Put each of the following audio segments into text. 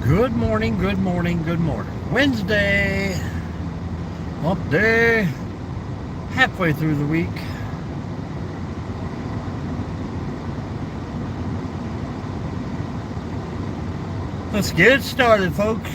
Good morning, good morning, good morning. Wednesday, hump day, halfway through the week. Let's get started, folks.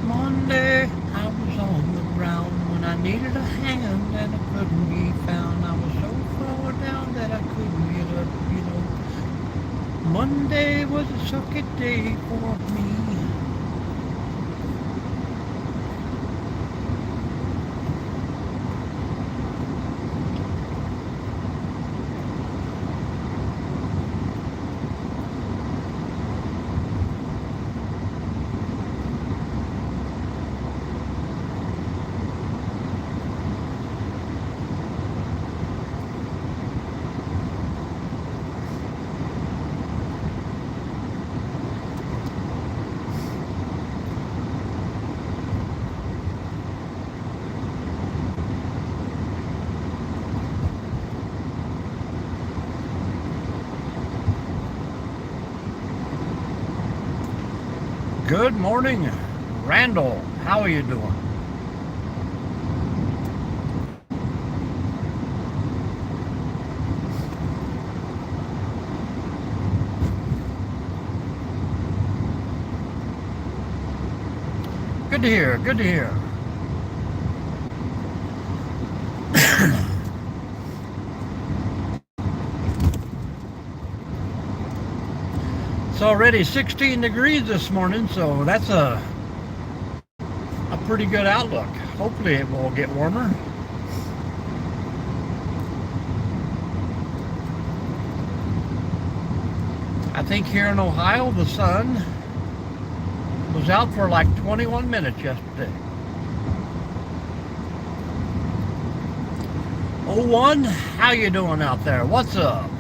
Monday, I was on the ground when I needed a hand and it couldn't be found. I was so far down that I couldn't get up. Monday was a sucky day for me. Good morning, Randall. How are you doing? Good to hear, good to hear. It's already 16 degrees this morning, so that's a pretty good outlook. Hopefully it will get warmer. I think here in Ohio the sun was out for like 21 minutes yesterday. 01, how you doing out there? What's up?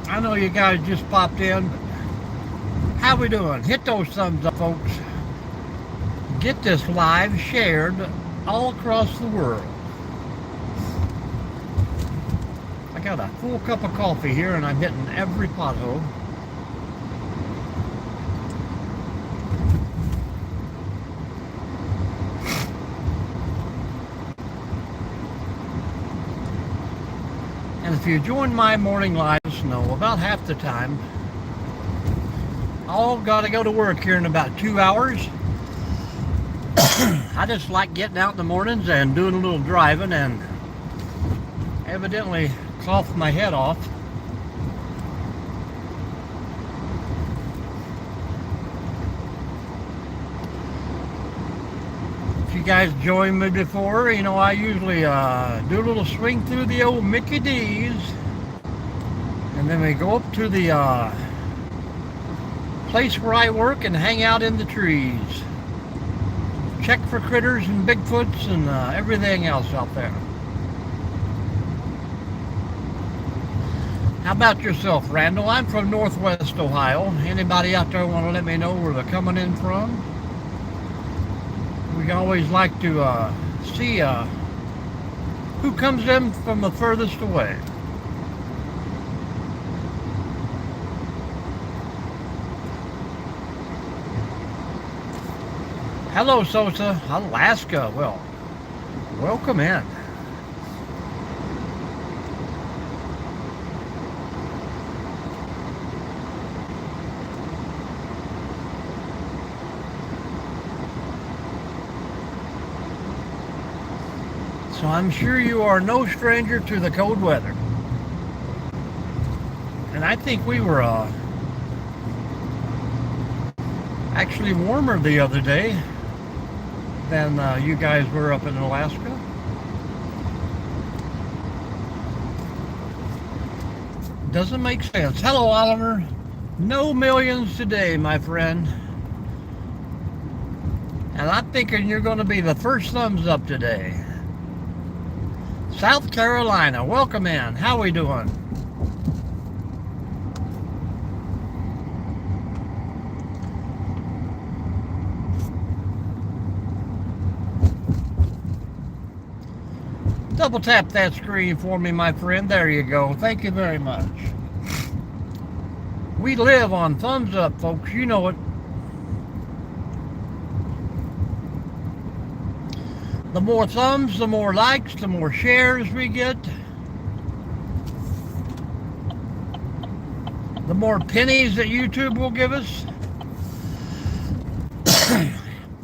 I know you guys just popped in, but how we doing? Hit those thumbs up, folks. Get this live shared all across the world. I got a full cup of coffee here and I'm hitting every pothole. And if you join my morning lives, know about half the time, I'll gotta go to work here in about 2 hours. I just like getting out in the mornings and doing a little driving and evidently coughed my head off. If you guys joined me before, I usually do a little swing through the old Mickey D's and then we go up to the place where I work and hang out in the trees. Check for critters and Bigfoots and everything else out there. How about yourself, Randall? I'm from Northwest Ohio. Anybody out there want to let me know where they're coming in from? We always like to see who comes in from the furthest away. Hello, Sosa, Alaska. Well, welcome in. So I'm sure you are no stranger to the cold weather. And I think we were Actually warmer the other day than you guys were up in Alaska. Doesn't make sense. Hello, Oliver. No millions today, my friend. And I'm thinking you're going to be the first thumbs up today. South Carolina, welcome in. How we doing? Double tap that screen for me, my friend. There you go. Thank you very much. We live on thumbs up, folks. You know it. The more thumbs, the more likes, the more shares we get. The more pennies that YouTube will give us.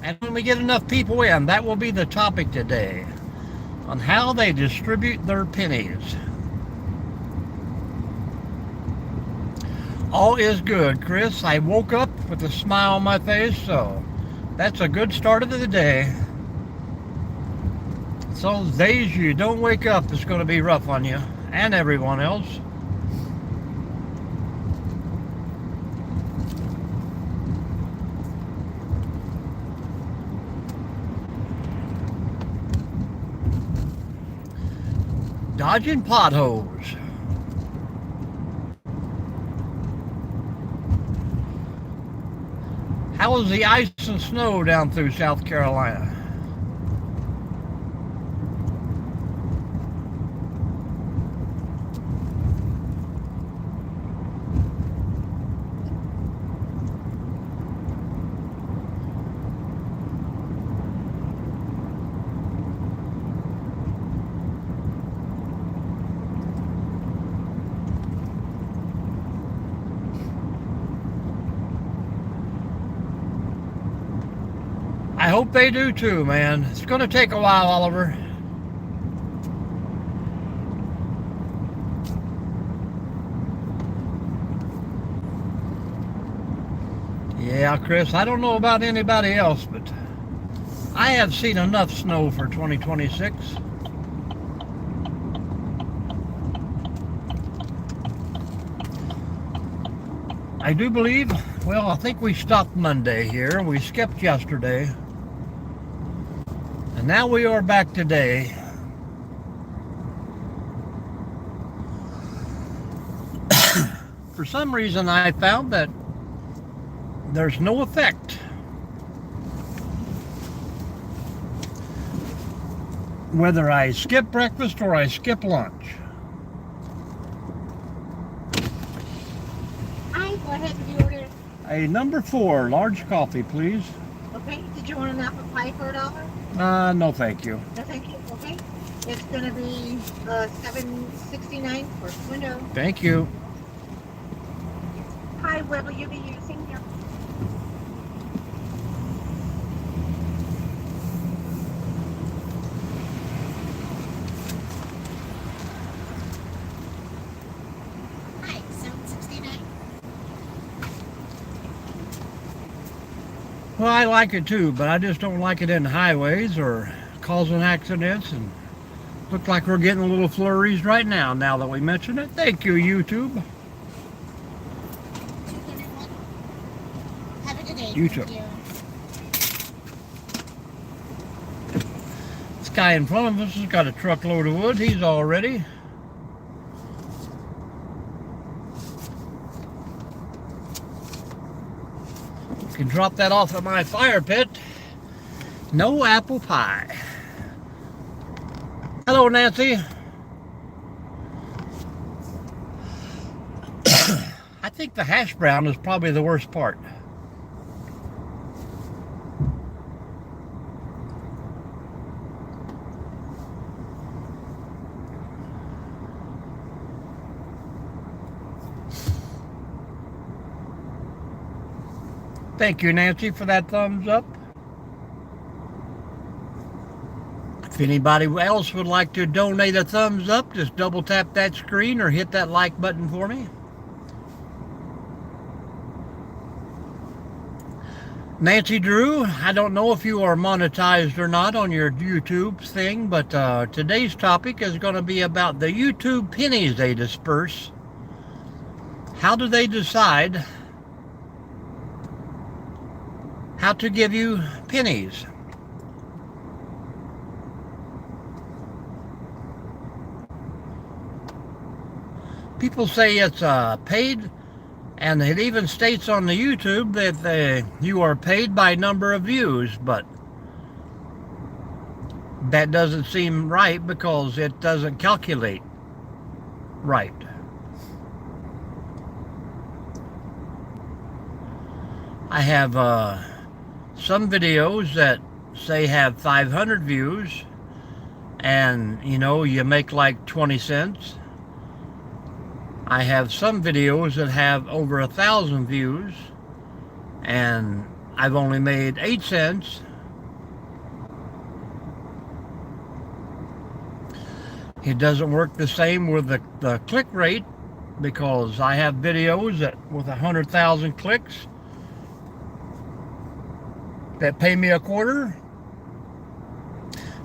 And when we get enough people in, that will be the topic today, on how they distribute their pennies. All is good, Chris. I woke up with a smile on my face, so that's a good start of the day. So those days you don't wake up, it's going to be rough on you and everyone else. Dodging potholes. How is the ice and snow down through South Carolina? I hope they do too, man. It's going to take a while, Oliver. Yeah, Chris, I don't know about anybody else, but I have seen enough snow for 2026. I do believe, well, I think we stopped Monday here. We skipped yesterday. And now we are back today. For some reason, I found that there's no effect whether I skip breakfast or I skip lunch. Hi, go ahead and you order. A number 4, large coffee, please. Okay, did you want an apple pie for $1? No, thank you. No, thank you. Okay, it's gonna be $7.69 for window. Thank you. Hi, what will you be using here? Hi, $7.69. Well, I like it too, but I just don't like it in highways or causing accidents. And look like we're getting a little flurries right now that we mention it. Thank you, YouTube. $2.31. Have a good day. You too. This guy in front of us has got a truckload of wood. He's all ready. You can drop that off at my fire pit. No apple pie. Hello, Nancy. I think the hash brown is probably the worst part. Thank you, Nancy, for that thumbs up. If anybody else would like to donate a thumbs up, just double tap that screen or hit that like button for me. Nancy Drew, I don't know if you are monetized or not on your YouTube thing, but today's topic is going to be about the YouTube pennies they disperse. How do they decide how to give you pennies? People say it's paid, and it even states on the YouTube that you are paid by number of views, but that doesn't seem right because it doesn't calculate right. I have some videos that say have 500 views, and you make like 20 cents. I have some videos that have over 1,000 views, and I've only made 8 cents. It doesn't work the same with the click rate, because I have videos that with 100,000 clicks that pay me a quarter,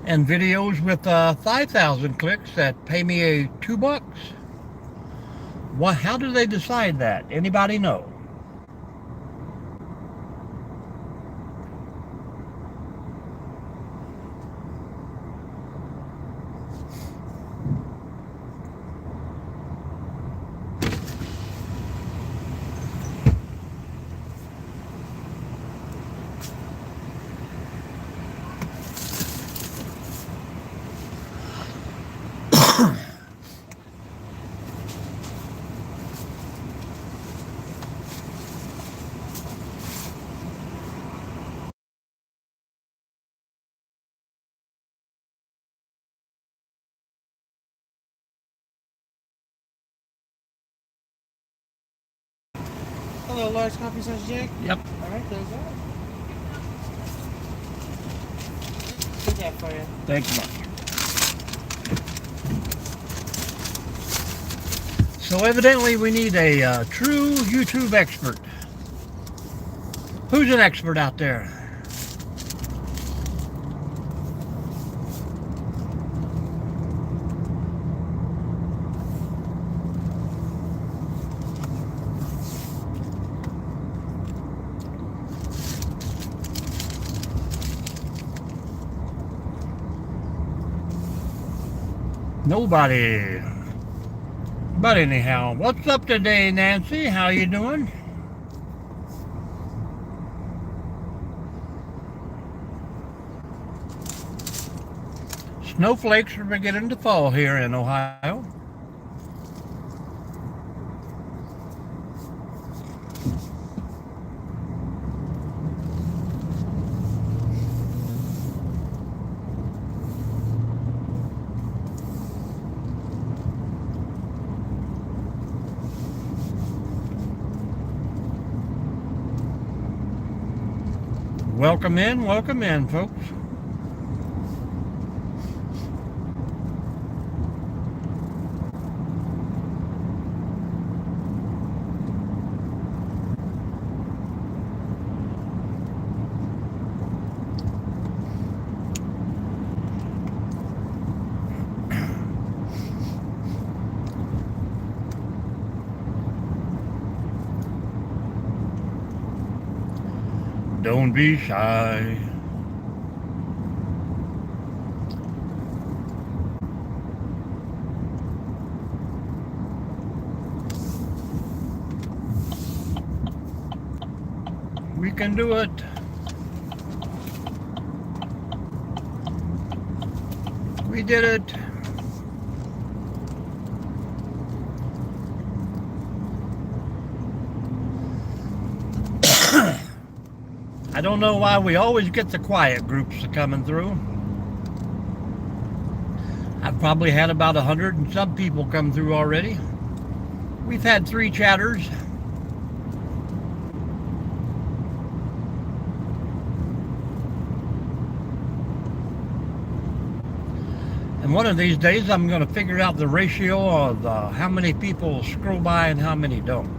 and videos with 5,000 clicks that pay me $2. How do they decide that? Anybody know? Hello, large coffee sauce, Jack. Yep. All right, there's that. Good that for you. Thank you much. So evidently we need a true YouTube expert. Who's an expert out there? Nobody. But anyhow, what's up today, Nancy? How you doing? Snowflakes are beginning to fall here in Ohio. Welcome in, folks. Don't be shy. We can do it. We did it. I don't know why we always get the quiet groups coming through. I've probably had about 100 and some people come through already. We've had 3 chatters. And one of these days I'm going to figure out the ratio of how many people scroll by and how many don't.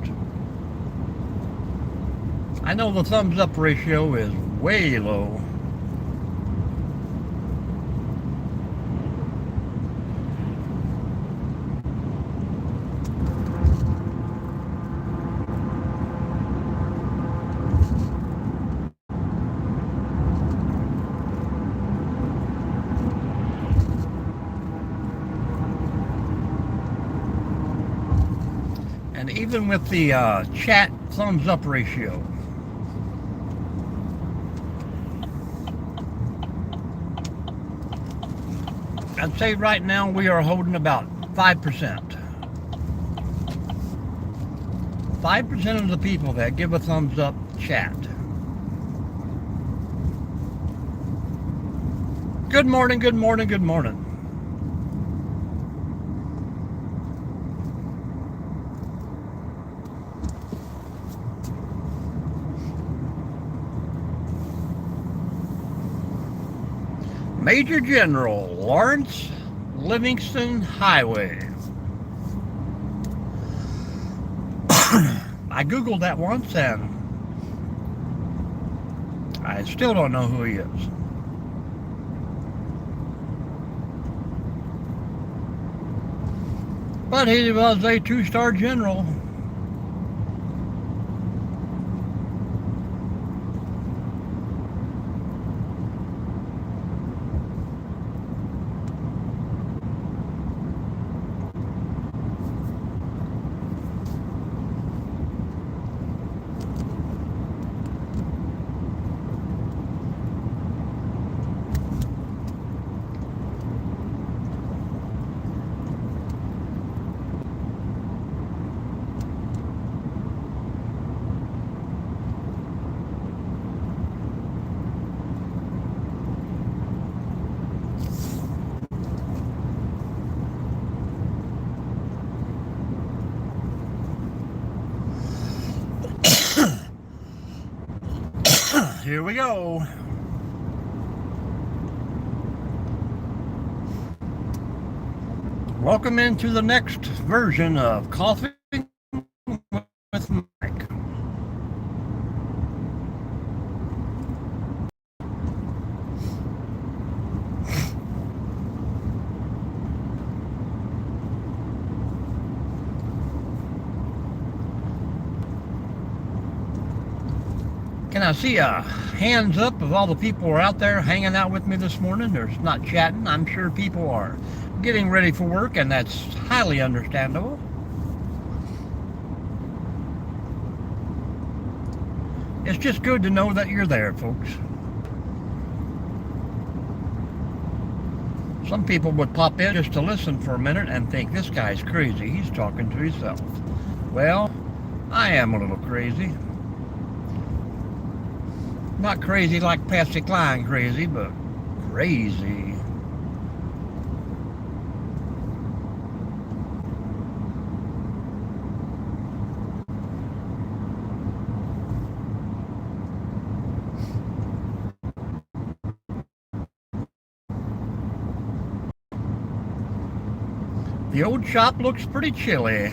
I know the thumbs up ratio is way low. And even with the chat thumbs up ratio, I'd say right now we are holding about 5%. 5% of the people that give a thumbs up chat. Good morning, good morning, good morning. Major General Lawrence Livingston Highway. I Googled that once and I still don't know who he is. But he was a 2-star general. Here we go. Welcome into the next version of Coffee with Mike. Can I see hands up of all the people who are out there hanging out with me this morning? There's not chatting. I'm sure people are getting ready for work, and that's highly understandable. It's just good to know that you're there, folks. Some people would pop in just to listen for a minute and think, this guy's crazy. He's talking to himself. Well, I am a little crazy. Not crazy like Patsy Cline crazy, but crazy. The old shop looks pretty chilly.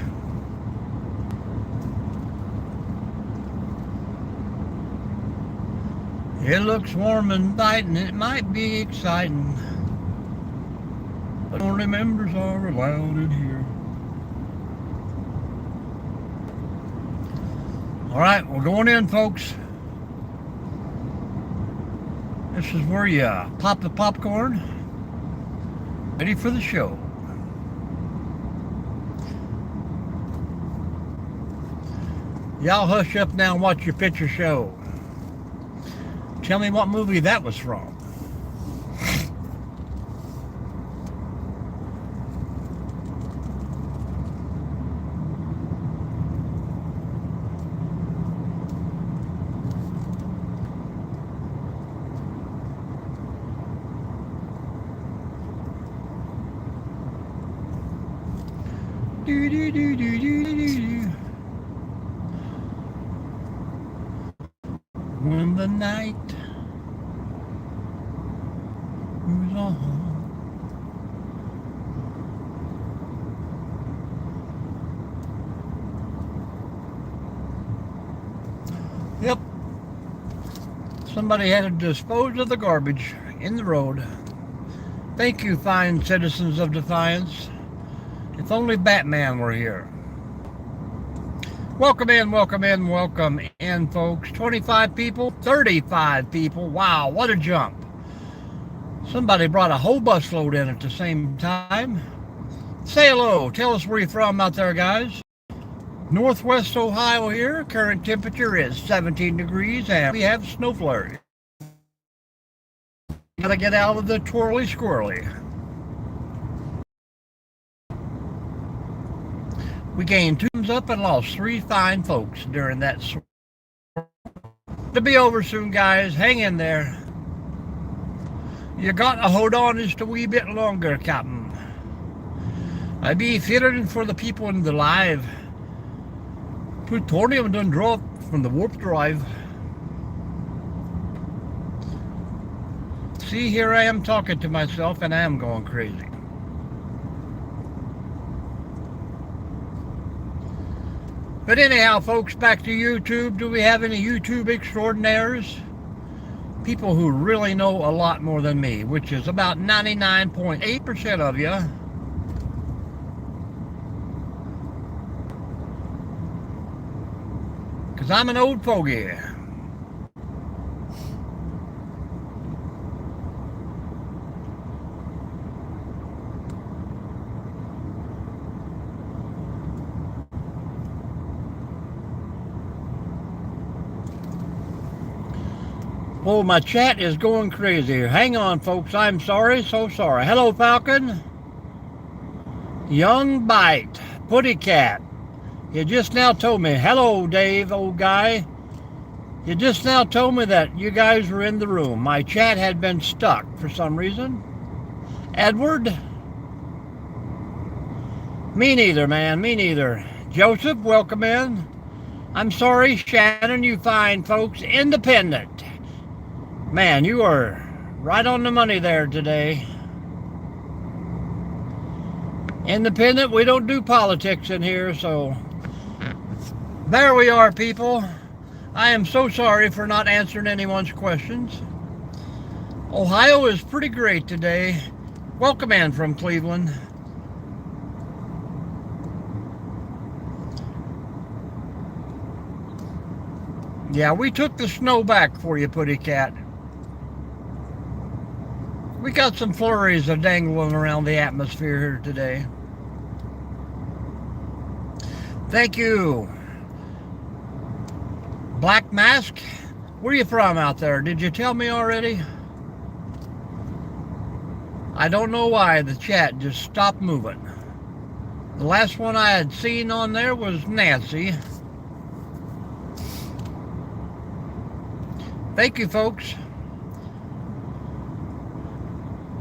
It looks warm and inviting. It might be exciting, but only members are allowed in here. All right, we're going in, folks. This is where you pop the popcorn. Ready for the show. Y'all hush up now and watch your picture show. Tell me what movie that was from. Do do do do do do do. When the night moves on. Yep, Somebody had to dispose of the garbage in the road. Thank you, fine citizens of Defiance. If only Batman were here. Welcome in, welcome in, welcome in, folks. 25 people, 35 people. Wow, what a jump. Somebody brought a whole busload in at the same time. Say hello. Tell us where you're from out there, guys. Northwest Ohio here. Current temperature is 17 degrees and we have snow flurry. Gotta get out of the twirly squirrely. We gained 2 thumbs up and lost 3 fine folks during that. To be over soon, guys. Hang in there. You got to hold on just a wee bit longer, Captain. I be fearing for the people in the live. Plutonium done drop from the warp drive. See, here I am talking to myself and I am going crazy. But anyhow, folks, back to YouTube. Do we have any YouTube extraordinaires? People who really know a lot more than me, which is about 99.8% of you. Because I'm an old fogey. Oh, my chat is going crazy. Hang on, folks. I'm sorry, so sorry. Hello, Falcon. Young Bite. Putty Cat. You just now told me. Hello, Dave, old guy. You just now told me that you guys were in the room. My chat had been stuck for some reason. Edward. Me neither, man. Me neither. Joseph, welcome in. I'm sorry, Shannon, you fine folks. Independent. Man, you are right on the money there today. Independent, we don't do politics in here, so there we are, people. I am so sorry for not answering anyone's questions. Ohio is pretty great today. Welcome in from Cleveland. Yeah, we took the snow back for you, Putty Cat. We got some flurries of dangling around the atmosphere here today. Thank you. Black Mask, where are you from out there? Did you tell me already? I don't know why the chat just stopped moving. The last one I had seen on there was Nancy. Thank you, folks.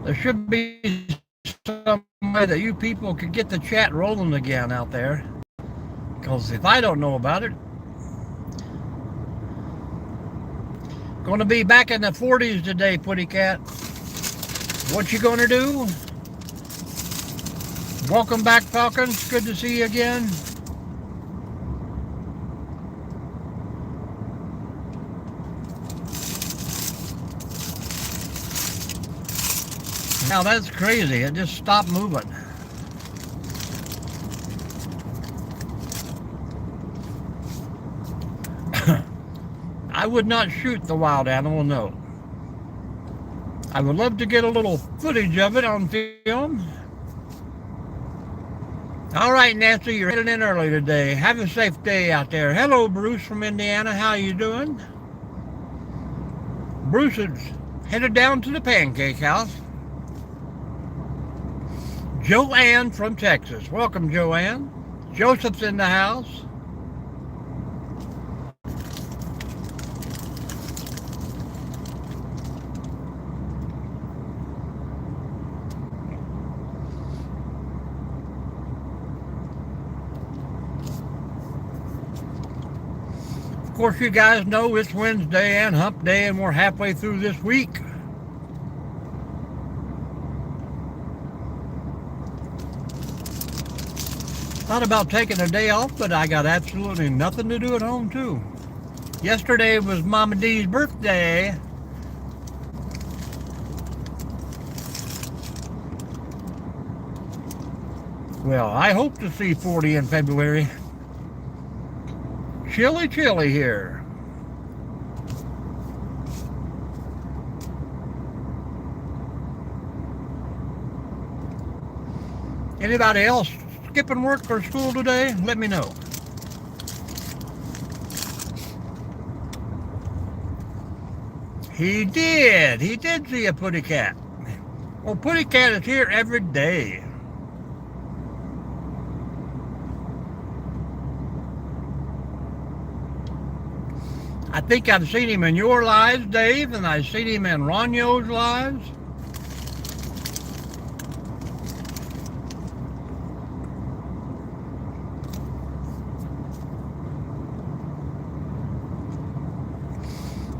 There should be some way that you people could get the chat rolling again out there. Because if I don't know about it, going to be back in the 40s today, Putty Cat. What you going to do? Welcome back, Falcons. Good to see you again. Now that's crazy. It just stopped moving. I would not shoot the wild animal, no. I would love to get a little footage of it on film. All right, Nancy, you're heading in early today. Have a safe day out there. Hello, Bruce from Indiana. How you doing? Bruce is headed down to the Pancake House. Joanne from Texas. Welcome, Joanne. Joseph's in the house. Of course, you guys know it's Wednesday and hump day, and we're halfway through this week. Thought about taking a day off, but I got absolutely nothing to do at home, too. Yesterday was Mama D's birthday. Well, I hope to see 40 in February. Chilly, chilly here. Anybody else skipping work or school today? Let me know. He did. He did see a putty cat. Well, putty cat is here every day. I think I've seen him in your lives, Dave, and I've seen him in Ronyo's lives.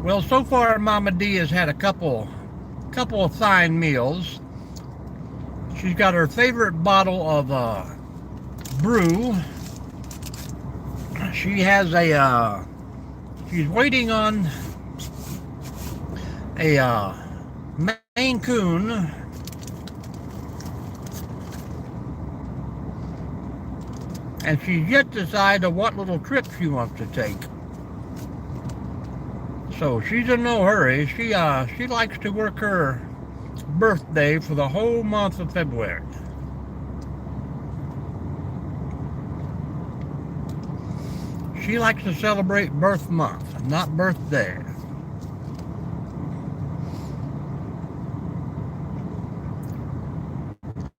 Well, so far Mama D has had a couple of fine meals. She's got her favorite bottle of brew. She has she's waiting on a Maine Coon. And she's yet to decide on what little trip she wants to take. So she's in no hurry. She likes to work her birthday for the whole month of February. She likes to celebrate birth month, not birthday.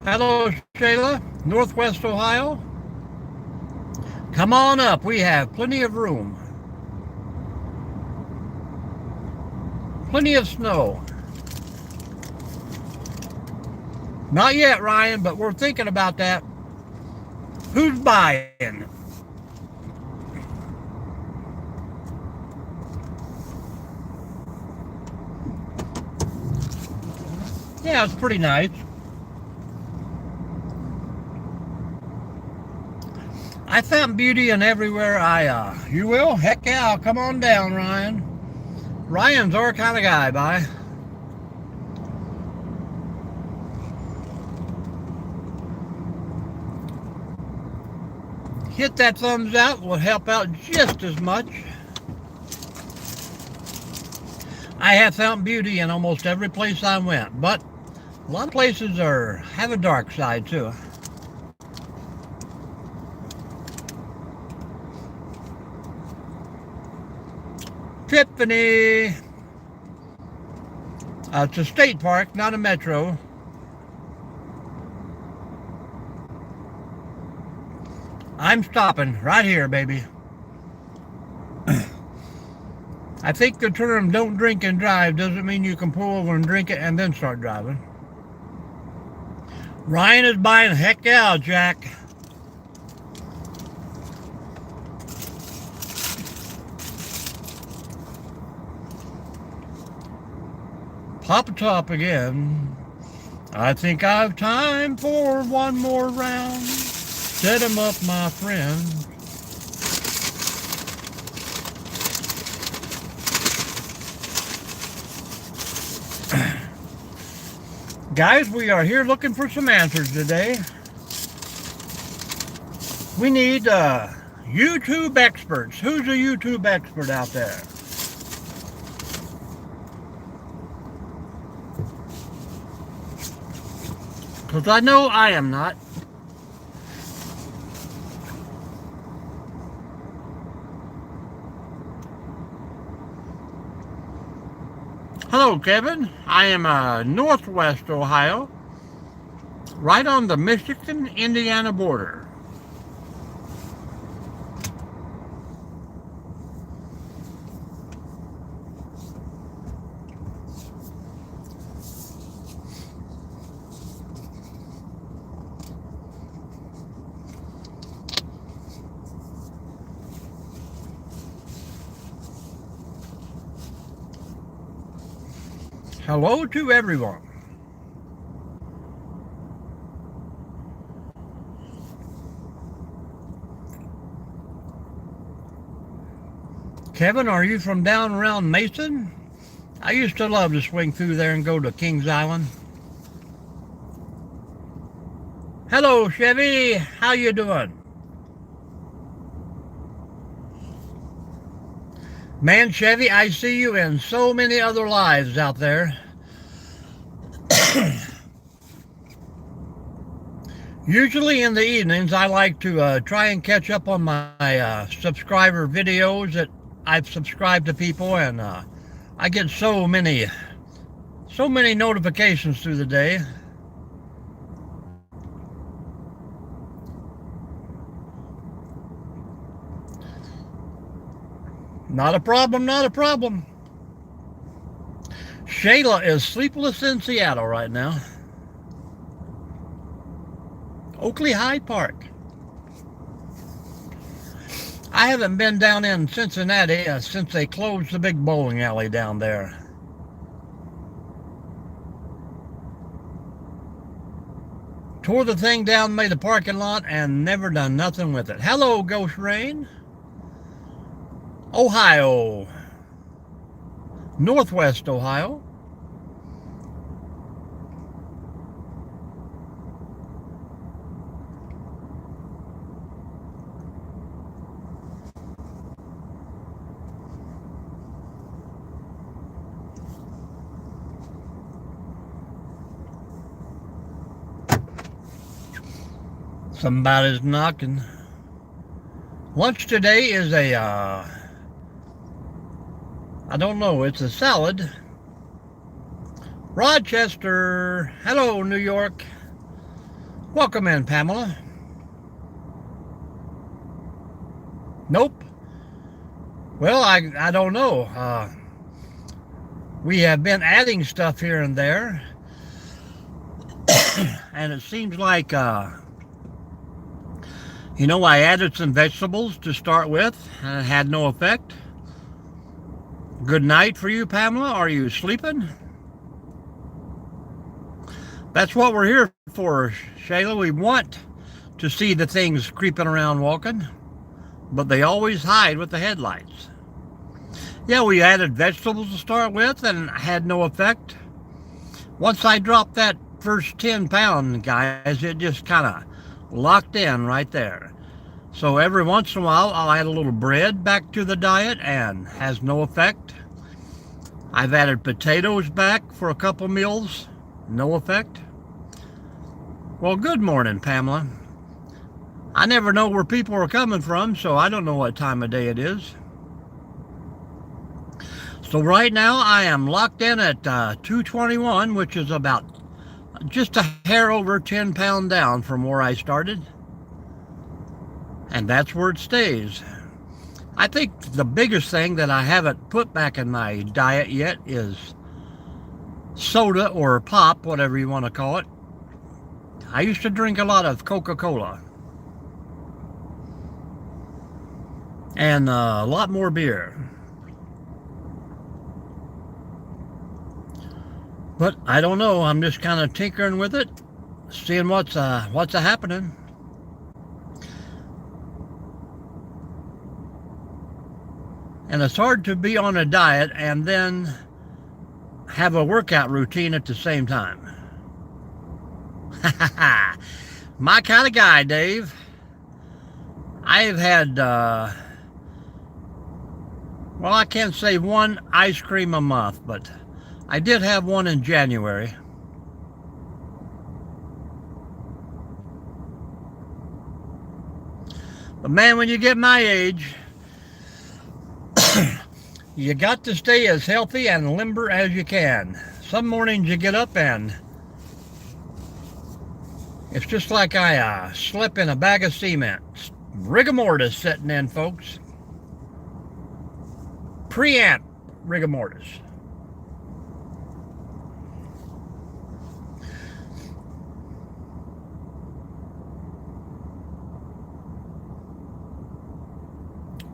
Hello, Shayla, Northwest Ohio. Come on up. We have plenty of room. Plenty of snow. Not yet, Ryan, but we're thinking about that. Who's buying? Yeah, it's pretty nice. I found beauty in everywhere you will? Heck yeah, come on down, Ryan. Ryan's our kind of guy, bye. Hit that thumbs out, will help out just as much. I have found beauty in almost every place I went, but a lot of places have a dark side too. Tiffany. It's a state park, not a metro. I'm stopping right here, baby. I think the term don't drink and drive doesn't mean you can pull over and drink it and then start driving. Ryan is buying. Heck yeah, Jack. Pop a top again. I think I've time for one more round. Set 'em up, my friend. Guys, we are here looking for some answers today. We need YouTube experts. Who's a YouTube expert out there? Because I know I am not. Hello, Kevin. I am Northwest Ohio, right on the Michigan-Indiana border. Hello to everyone. Kevin, are you from down around Mason? I used to love to swing through there and go to Kings Island. Hello, Chevy. How you doing? Man, Chevy, I see you in so many other lives out there. Usually in the evenings, I like to try and catch up on my subscriber videos that I've subscribed to people, and I get so many notifications through the day. Not a problem, not a problem. Shayla is sleepless in Seattle right now. Oakley Hyde Park. I haven't been down in Cincinnati since they closed the big bowling alley down there. Tore the thing down, made a parking lot, and never done nothing with it. Hello, Ghost Rain. Ohio. Northwest Ohio. Somebody's knocking. Lunch today is I don't know, it's a salad. Rochester. Hello, New York. Welcome in, Pamela. Nope. Well, I don't know. We have been adding stuff here and there. And it seems like, I added some vegetables to start with, and it had no effect. Good night for you, Pamela. Are you sleeping? That's what we're here for, Shayla. We want to see the things creeping around walking, but they always hide with the headlights. Yeah, we added vegetables to start with, and had no effect. Once I dropped that first 10 pound, guys, it just kind of locked in right there. So every once in a while, I'll add a little bread back to the diet, and has no effect. I've added potatoes back for a couple meals, no effect. Well, good morning, Pamela. I never know where people are coming from, so I don't know what time of day it is. So right now, I am locked in at 221, which is about just a hair over 10 pound down from where I started. And that's where it stays. I think the biggest thing that I haven't put back in my diet yet is soda or pop, whatever you want to call it. I used to drink a lot of Coca-Cola. And a lot more beer. But I don't know, I'm just kind of tinkering with it, seeing what's happening. And it's hard to be on a diet and then have a workout routine at the same time. My kind of guy, Dave. I've had, well, I can't say one ice cream a month, but I did have one in January. But man, when you get my age, you got to stay as healthy and limber as you can. Some mornings you get up and it's just like I slept in a bag of cement. Rigor mortis setting in, folks. Preamp rigor mortis.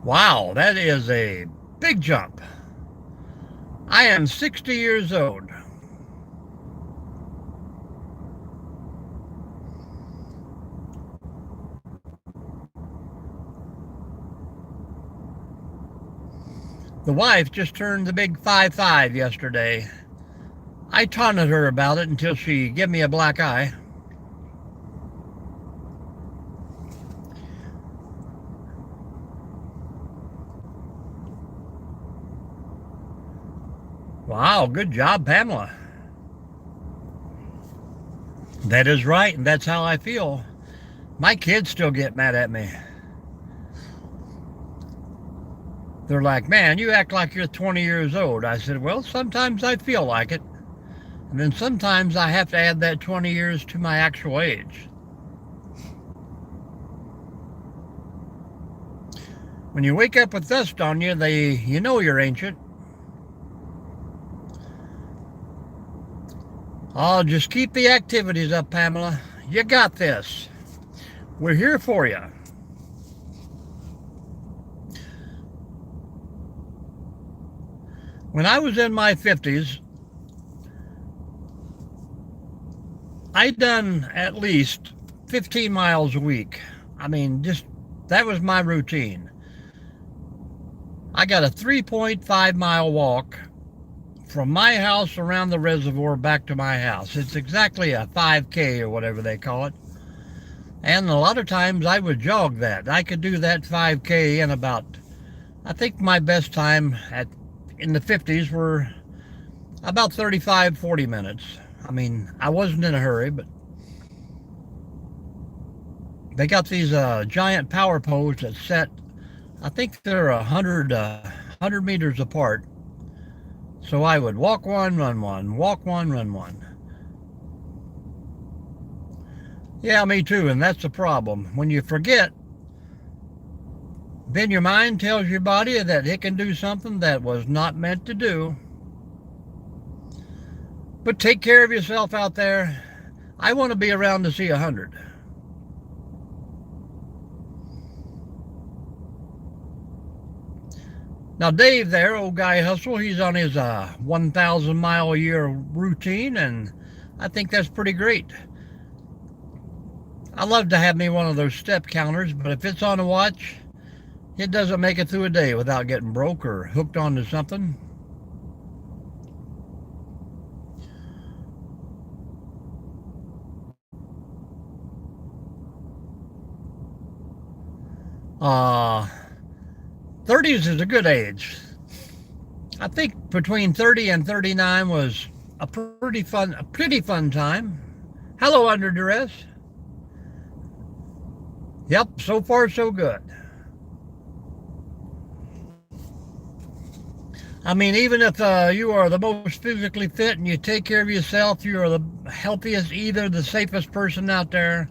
Wow, that is a big jump. I am 60 years old. The wife just turned the big 5-5 yesterday. I taunted her about it until she gave me a black eye. Wow, good job, Pamela. That is right, and that's how I feel. My kids still get mad at me. They're like, man, you act like you're 20 years old. I said, well, sometimes I feel like it. And then sometimes I have to add that 20 years to my actual age. When you wake up with dust on you, you know you're ancient. Oh, just keep the activities up, Pamela. You got this. We're here for you. When I was in my 50s, I done at least 15 miles a week. I mean, just that was my routine. I got a 3.5 mile walk from my house around the reservoir back to my house. It's exactly a 5K or whatever they call it. And a lot of times I would jog that. I could do that 5K in about, I think my best time in the 50s were about 35, 40 minutes. I mean, I wasn't in a hurry, but they got these giant power poles that set, I think they're 100 meters apart. So I would walk one, run one, walk one, run one. Yeah, me too, and that's the problem. When you forget, then your mind tells your body that it can do something that was not meant to do. But take care of yourself out there. I want to be around to see 100. Now Dave there, old guy Hustle, he's on his 1,000 mile a year routine, and I think that's pretty great. I love to have me one of those step counters, but if it's on a watch, it doesn't make it through a day without getting broke or hooked onto something. Uh, 30s is a good age. I think between 30 and 39 was a pretty fun time. Hello, Under Duress. Yep, so far so good. I mean, even if you are the most physically fit and you take care of yourself, you are the healthiest, either the safest person out there,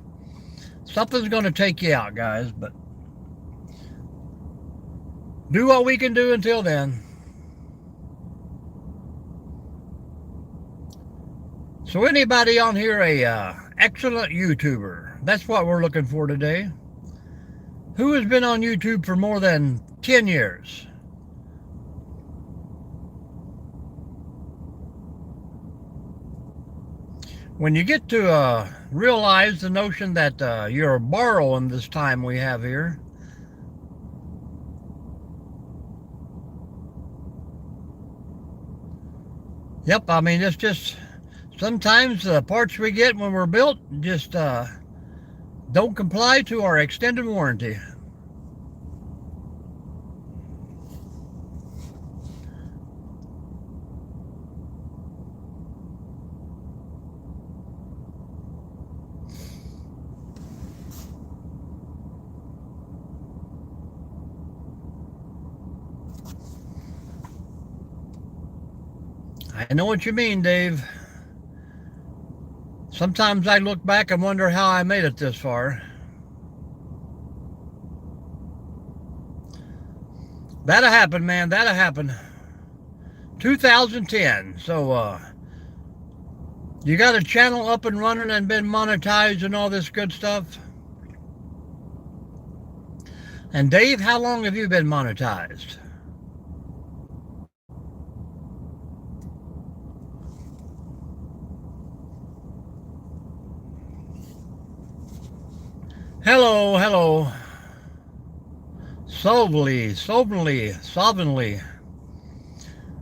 something's going to take you out, guys. But do what we can do until then. So anybody on here a excellent YouTuber? That's what we're looking for today. Who has been on YouTube for more than 10 years? When you get to realize the notion that you're borrowing this time we have here, yep, I mean, it's just sometimes the parts we get when we're built just don't comply to our extended warranty. I know what you mean, Dave. Sometimes I look back and wonder how I made it this far. That'll happen, man. That'll happen. 2010. So, you got a channel up and running and been monetized and all this good stuff? And Dave, how long have you been monetized? Hello, hello. Sovereignly.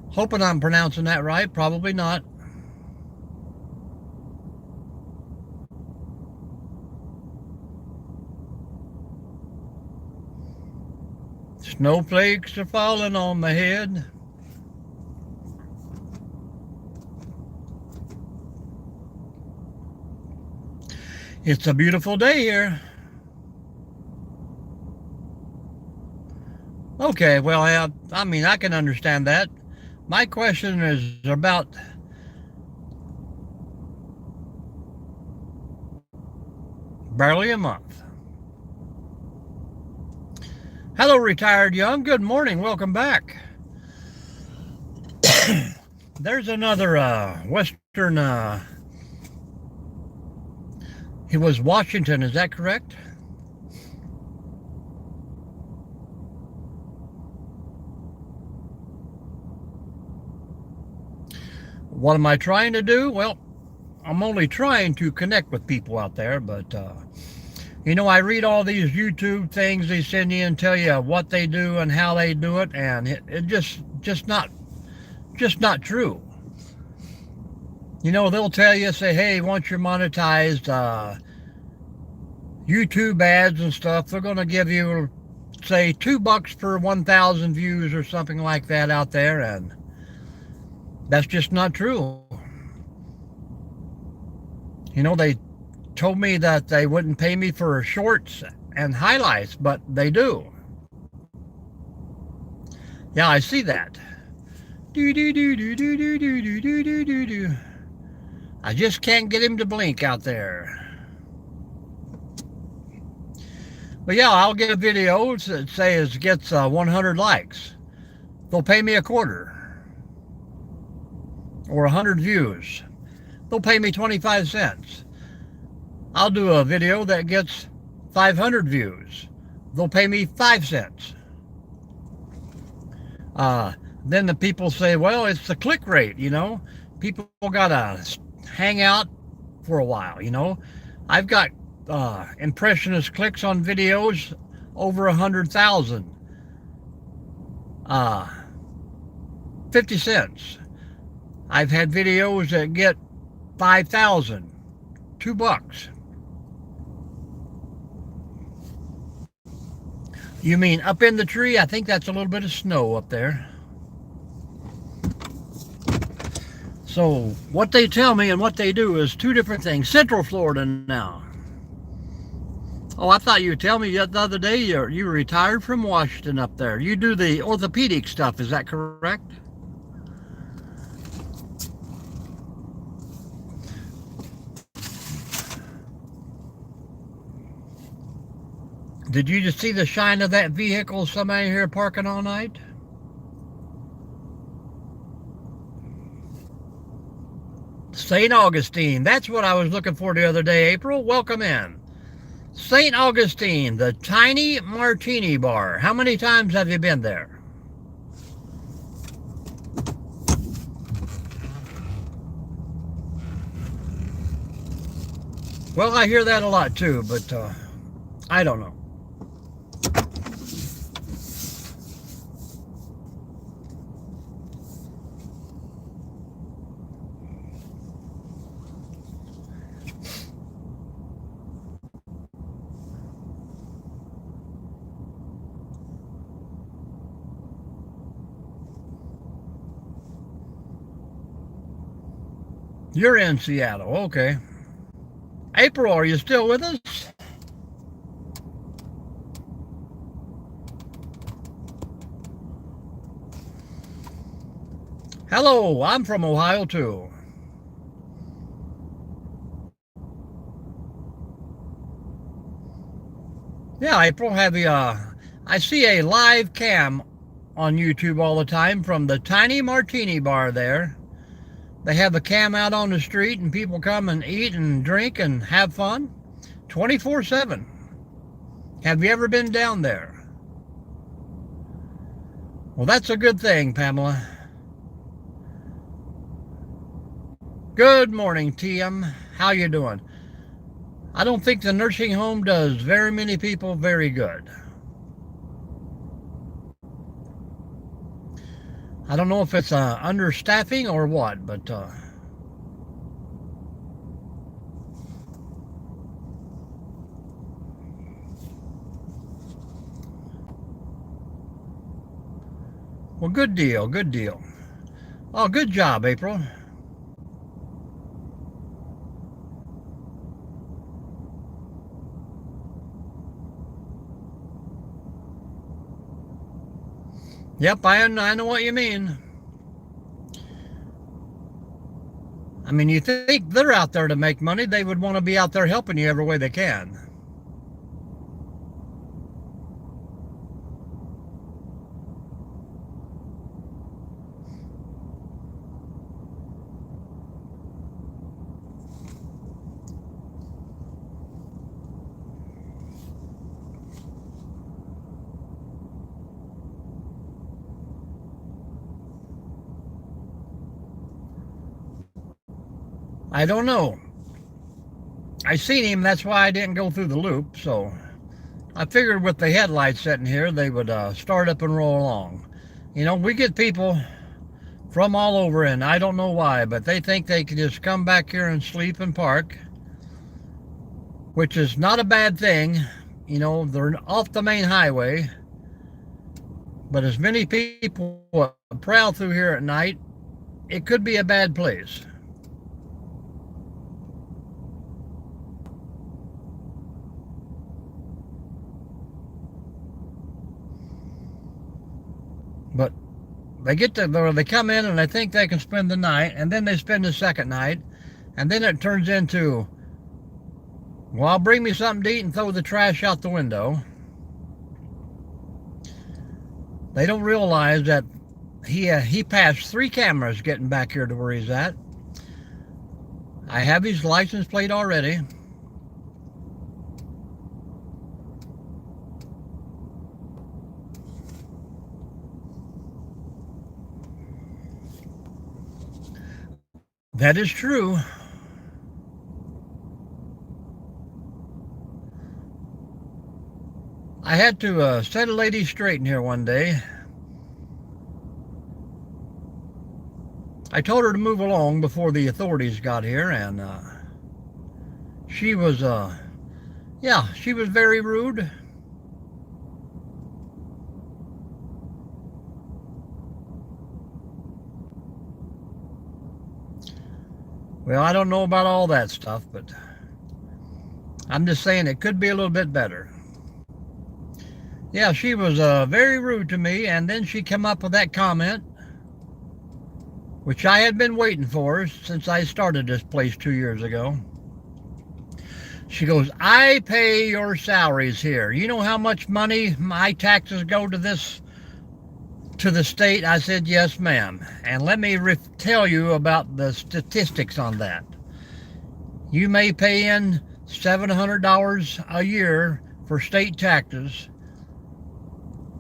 Hoping I'm pronouncing that right. Probably not. Snowflakes are falling on my head. It's a beautiful day here. Okay, well, I mean, I can understand that. My question is about barely a month. Hello, retired young. Good morning. Welcome back. There's another Western. It was Washington. Is that correct? What am I trying to do? Well, I'm only trying to connect with people out there, but I read all these YouTube things they send you and tell you what they do and how they do it, and it just not true. They'll tell you, say, hey, once you're monetized, YouTube ads and stuff, they're going to give you, say, $2 per 1,000 views or something like that out there, and that's just not true. They told me that they wouldn't pay me for shorts and highlights, but they do. Yeah, I see that. Do do do do do do do do do do do do. I just can't get him to blink out there. But yeah, I'll get a video that says gets 100 likes. They'll pay me a quarter. Or 100 views. They'll pay me 25 cents. I'll do a video that gets 500 views. They'll pay me 5 cents. Then the people say, well, it's the click rate, People gotta hang out for a while, I've got impressionist clicks on videos over 100,000. 50 cents. I've had videos that get 5,000, $2. You mean up in the tree? I think that's a little bit of snow up there. So what they tell me and what they do is two different things. Central Florida now. Oh, I thought you would tell me the other day you retired from Washington up there. You do the orthopedic stuff, is that correct? Did you just see the shine of that vehicle somebody here parking all night? St. Augustine. That's what I was looking for the other day, April. Welcome in. St. Augustine, the tiny martini bar. How many times have you been there? Well, I hear that a lot too, but I don't know. You're in Seattle, okay. April, are you still with us? Hello, I'm from Ohio too. Yeah, April, have you, I see a live cam on YouTube all the time from the tiny martini bar there. They have a cam out on the street and people come and eat and drink and have fun 24/7. Have you ever been down there? Well, that's a good thing, Pamela. Good morning, Iam. How you doing? I don't think the nursing home does very many people very good. I don't know if it's understaffing or what, but well, good deal, good deal. Oh, good job, April. Yep, I know what you mean. I mean, you think they're out there to make money, they would want to be out there helping you every way they can. I don't know. I seen him, that's why I didn't go through the loop, so I figured with the headlights sitting here, they would start up and roll along. You know, we get people from all over, and I don't know why, but they think they can just come back here and sleep and park, which is not a bad thing. You know, they're off the main highway, but as many people prowl through here at night, it could be a bad place. But they come in and they think they can spend the night, and then they spend the second night, and then it turns into, well, bring me something to eat and throw the trash out the window. They don't realize that he passed 3 cameras getting back here to where he's at. I have his license plate already. That is true. I had to set a lady straight in here one day. I told her to move along before the authorities got here, and she was, yeah, she was very rude. Well, I don't know about all that stuff, but I'm just saying it could be a little bit better. Yeah, she was very rude to me, and then she came up with that comment, which I had been waiting for since I started this place 2 years ago. She goes, I pay your salaries here. You know how much money my taxes go to the state? I said, yes, ma'am. And let me tell you about the statistics on that. You may pay in $700 a year for state taxes.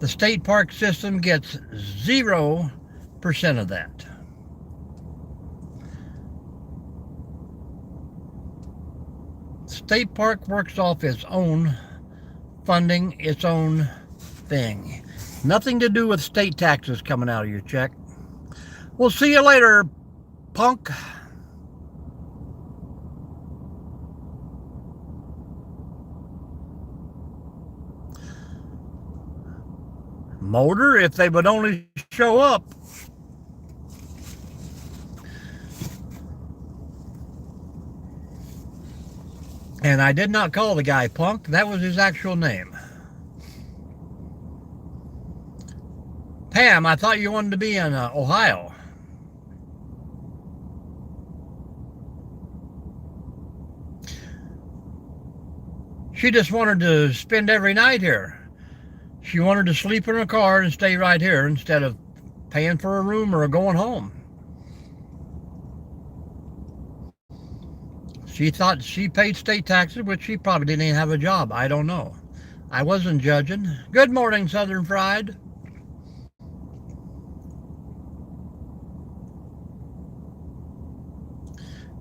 The state park system gets 0% of that. State park works off its own funding, its own thing. Nothing to do with state taxes coming out of your check. We'll see you later, punk. Motor, if they would only show up. And I did not call the guy punk. That was his actual name. Pam, I thought you wanted to be in Ohio. She just wanted to spend every night here. She wanted to sleep in her car and stay right here instead of paying for a room or going home. She thought she paid state taxes, which she probably didn't even have a job. I don't know. I wasn't judging. Good morning, Southern Fried.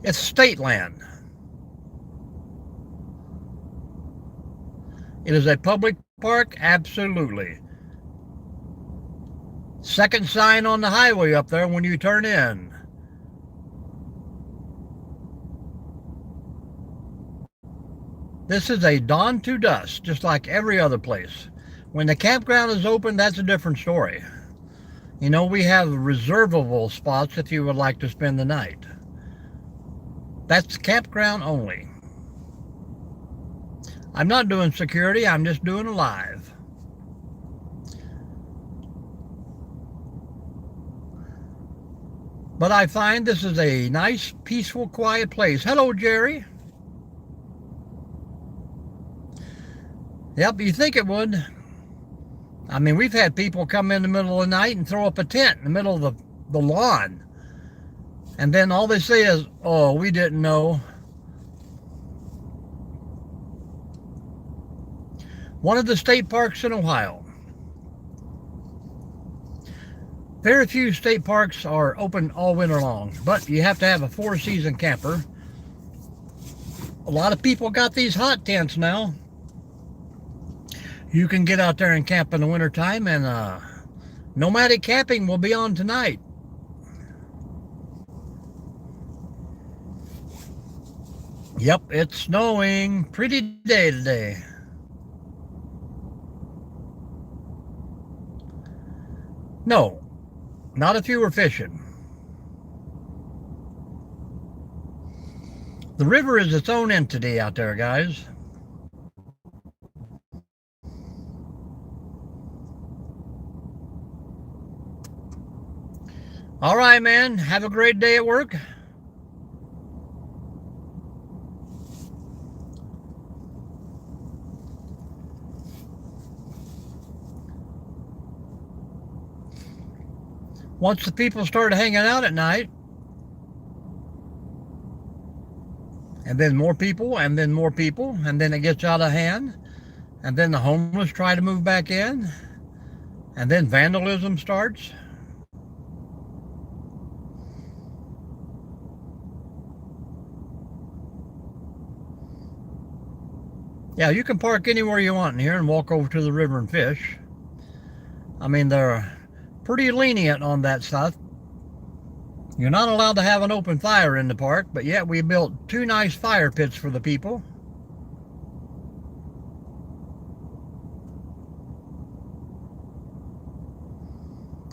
It's state land. It is a public park? Absolutely. Second sign on the highway up there when you turn in. This is a dawn to dusk, just like every other place. When the campground is open, that's a different story. You know, we have reservable spots if you would like to spend the night. That's campground only. I'm not doing security, I'm just doing a live. But I find this is a nice, peaceful, quiet place. Hello, Jerry. Yep, you think it would. I mean, we've had people come in the middle of the night and throw up a tent in the middle of the lawn. And then all they say is, oh, we didn't know. One of the state parks in Ohio. Very few state parks are open all winter long, but you have to have a four-season camper. A lot of people got these hot tents now. You can get out there and camp in the wintertime, and nomadic camping will be on tonight. Yep, it's snowing. Pretty day today. No, not if you were fishing. The river is its own entity out there, guys. All right, man. Have a great day at work. Once the people start hanging out at night, and then more people, and then more people, and then it gets out of hand, and then the homeless try to move back in, and then vandalism starts. Yeah, you can park anywhere you want in here and walk over to the river and fish. I mean, they're pretty lenient on that stuff. You're not allowed to have an open fire in the park, but yet we built 2 nice fire pits for the people.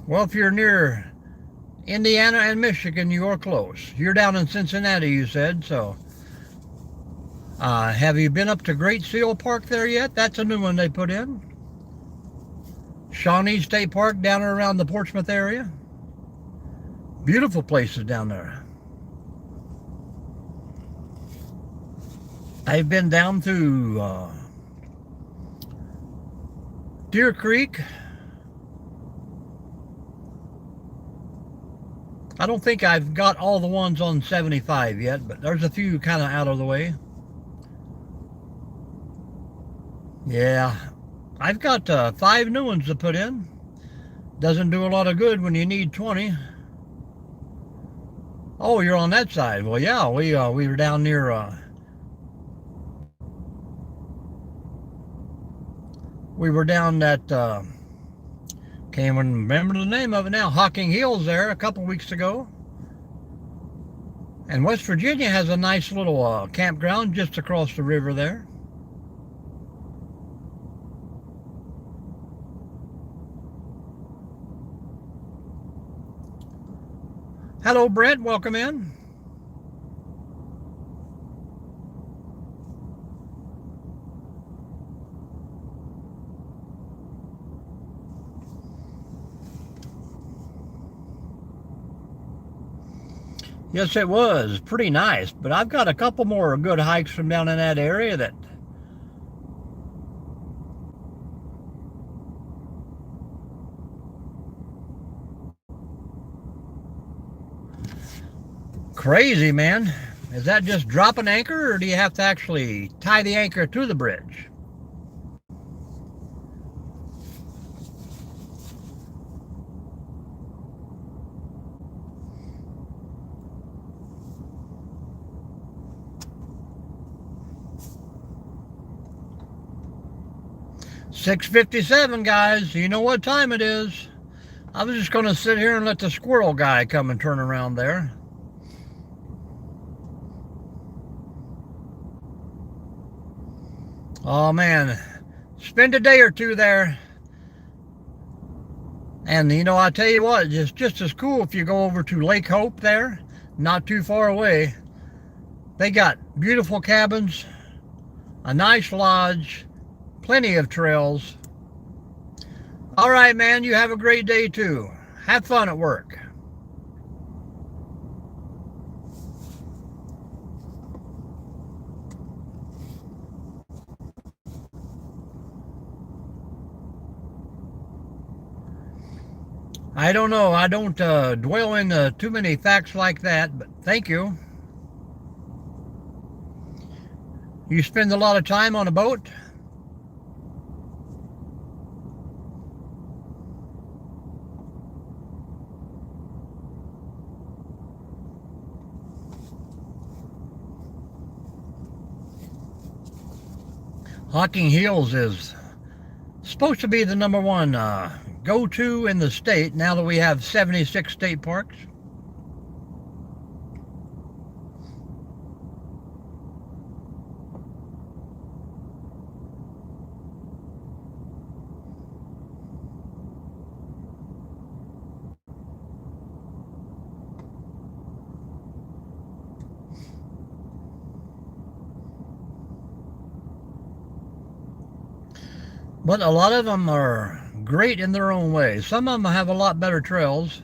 Well, if you're near Indiana and Michigan, you're close. You're down in Cincinnati, you said, so. Have you been up to Great Seal Park there yet? That's a new one they put in. Shawnee State Park down around the Portsmouth area. Beautiful places down there. I've been down to Deer Creek. I don't think I've got all the ones on 75 yet, but there's a few kind of out of the way. Yeah, I've got 5 new ones to put in. Doesn't do a lot of good when you need 20. Oh, you're on that side. Well, yeah, we were down near we were down at can't even remember the name of it now. Hocking Hills there a couple weeks ago. And West Virginia has a nice little campground just across the river there. Hello, Brent. Welcome in. Yes, it was pretty nice, but I've got a couple more good hikes from down in that area that crazy, man. Is that just drop an anchor, or do you have to actually tie the anchor to the bridge? $6:57, guys. You know what time it is. I was just going to sit here and let the squirrel guy come and turn around there. Oh, man. Spend a day or two there. And, you know, I tell you what, it's just as cool if you go over to Lake Hope there, not too far away. They got beautiful cabins, a nice lodge, plenty of trails. All right, man, you have a great day too. Have fun at work. I don't know. I don't dwell in too many facts like that, but thank you. You spend a lot of time on a boat? Hocking Hills is supposed to be the number one go-to in the state now that we have 76 state parks. But a lot of them are great in their own way. Some of them have a lot better trails.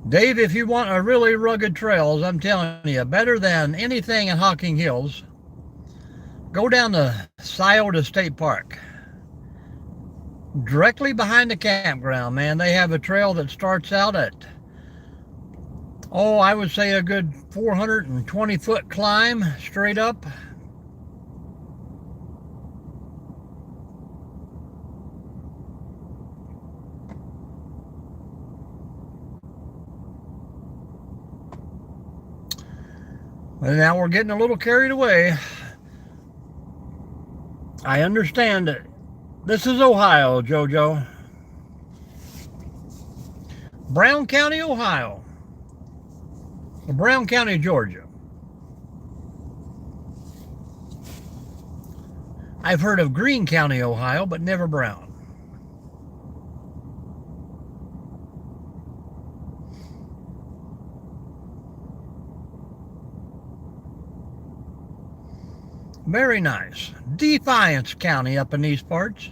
Dave, if you want a really rugged trails, I'm telling you, better than anything in Hocking Hills, go down to Scioto State Park. Directly behind the campground, man, they have a trail that starts out at, I would say a good 420-foot climb straight up. And now we're getting a little carried away. I understand it. This is Ohio, JoJo. Brown County, Ohio. Brown County, Georgia. I've heard of Greene County, Ohio, but never Brown. Very nice. Defiance County up in these parts.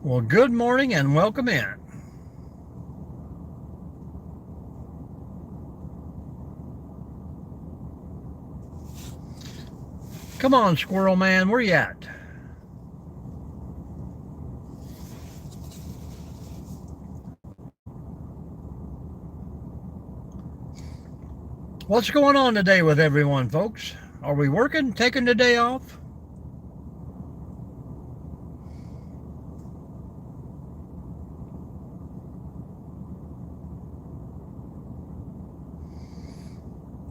Well, good morning and welcome in. Come on, Squirrel Man, where you at? What's going on today with everyone, folks? Are we working, taking the day off?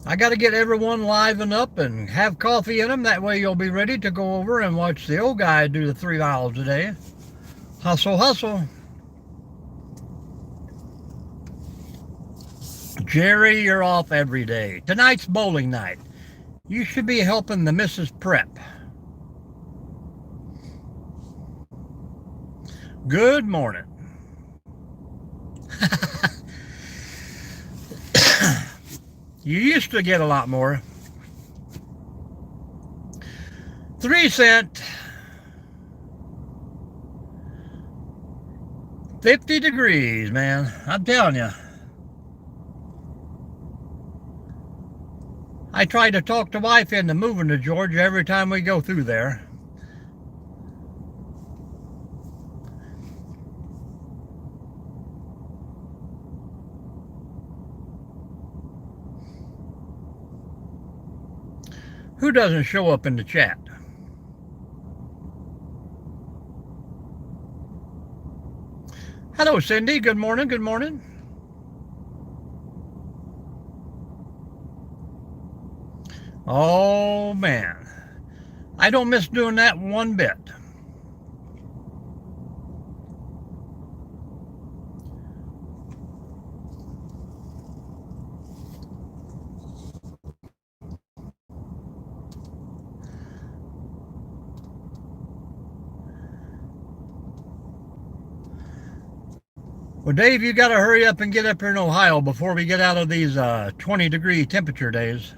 I got to get everyone liven up and have coffee in them. That way you'll be ready to go over and watch the old guy do the 3 miles a day. Hustle, hustle. Jerry, you're off every day. Tonight's bowling night. You should be helping the Mrs. Prep. Good morning. You used to get a lot more. 3 cent. 50 degrees, man. I'm telling you. I try to talk the wife into moving to Georgia every time we go through there. Who doesn't show up in the chat? Hello, Cindy. Good morning. Good morning. Oh, man. I don't miss doing that one bit. Well, Dave, you got to hurry up and get up here in Ohio before we get out of these 20-degree temperature days.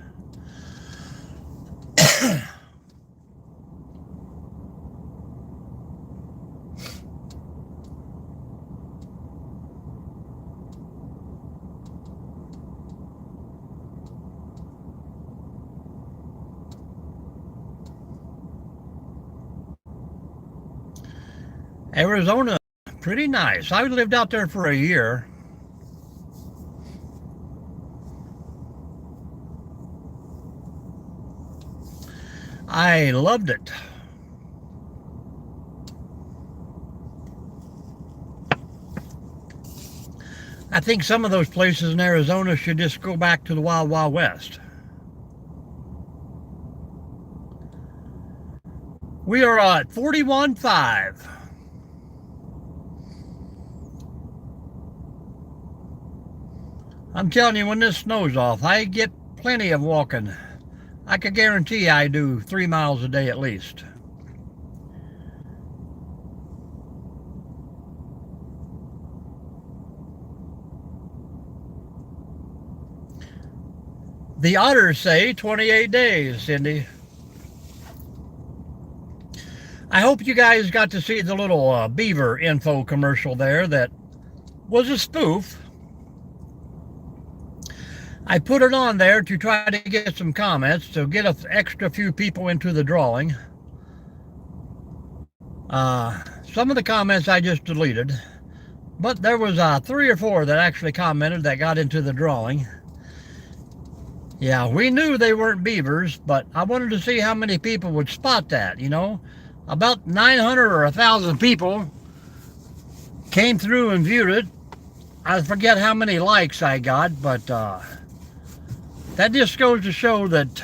Arizona, pretty nice. I lived out there for a year. I loved it. I think some of those places in Arizona should just go back to the Wild Wild West. We are at 41.5. I'm telling you, when this snow's off, I get plenty of walking. I could guarantee I do 3 miles a day at least. The otters say 28 days, Cindy. I hope you guys got to see the little beaver info commercial there that was a spoof. I put it on there to try to get some comments to get an extra few people into the drawing. Some of the comments I just deleted, but there was 3 or 4 that actually commented that got into the drawing. Yeah, we knew they weren't beavers, but I wanted to see how many people would spot that, you know. About 900 or 1,000 people came through and viewed it. I forget how many likes I got, but that just goes to show that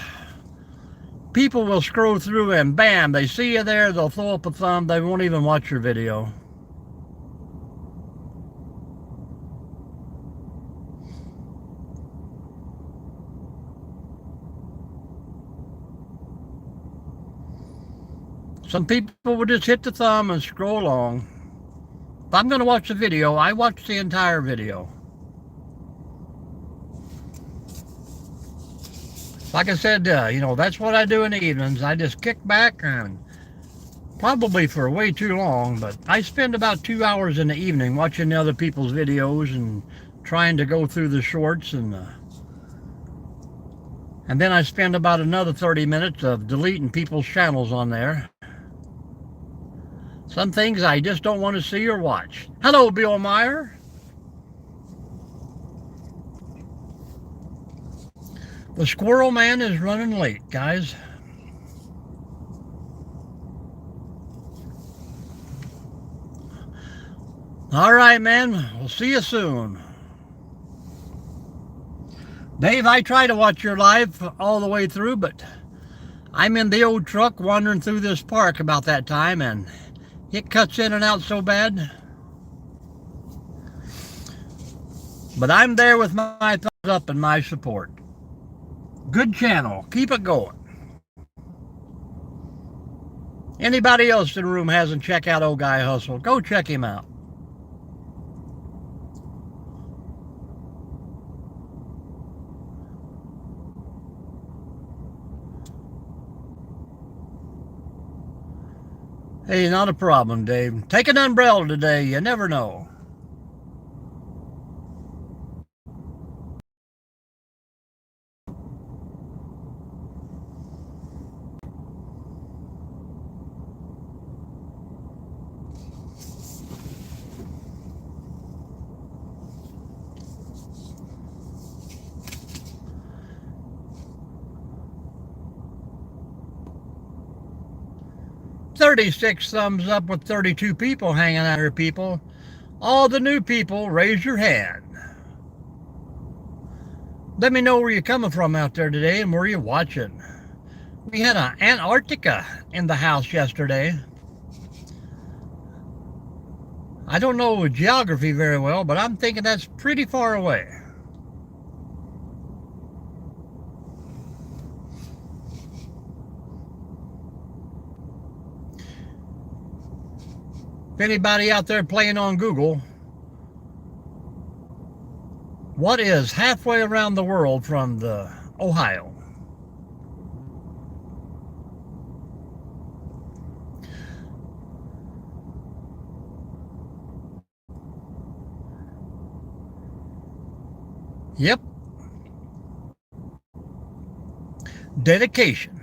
people will scroll through and bam, they see you there, they'll throw up a thumb, they won't even watch your video. Some people will just hit the thumb and scroll along. If I'm going to watch the video, I watch the entire video. Like I said, you know, that's what I do in the evenings. I just kick back and probably for way too long, but I spend about 2 hours in the evening watching other people's videos and trying to go through the shorts, and then I spend about another 30 minutes of deleting people's channels on there. Some things I just don't want to see or watch. Hello, Bill Meyer. The Squirrel Man is running late, guys. All right, man. We'll see you soon. Dave, I try to watch your live all the way through, but I'm in the old truck wandering through this park about that time, and it cuts in and out so bad. But I'm there with my thumbs up and my support. Good channel. Keep it going. Anybody else in the room hasn't checked out Old Guy Hustle, go check him out. Hey, not a problem, Dave. Take an umbrella today. You never know. "36 thumbs up with 32 people hanging out here, people. All the new people, raise your hand. Let me know where you're coming from out there today and where you're watching. We had an Antarctica in the house yesterday. I don't know geography very well, but I'm thinking that's pretty far away. If anybody out there playing on Google, what is halfway around the world from the Ohio? Yep. Dedication.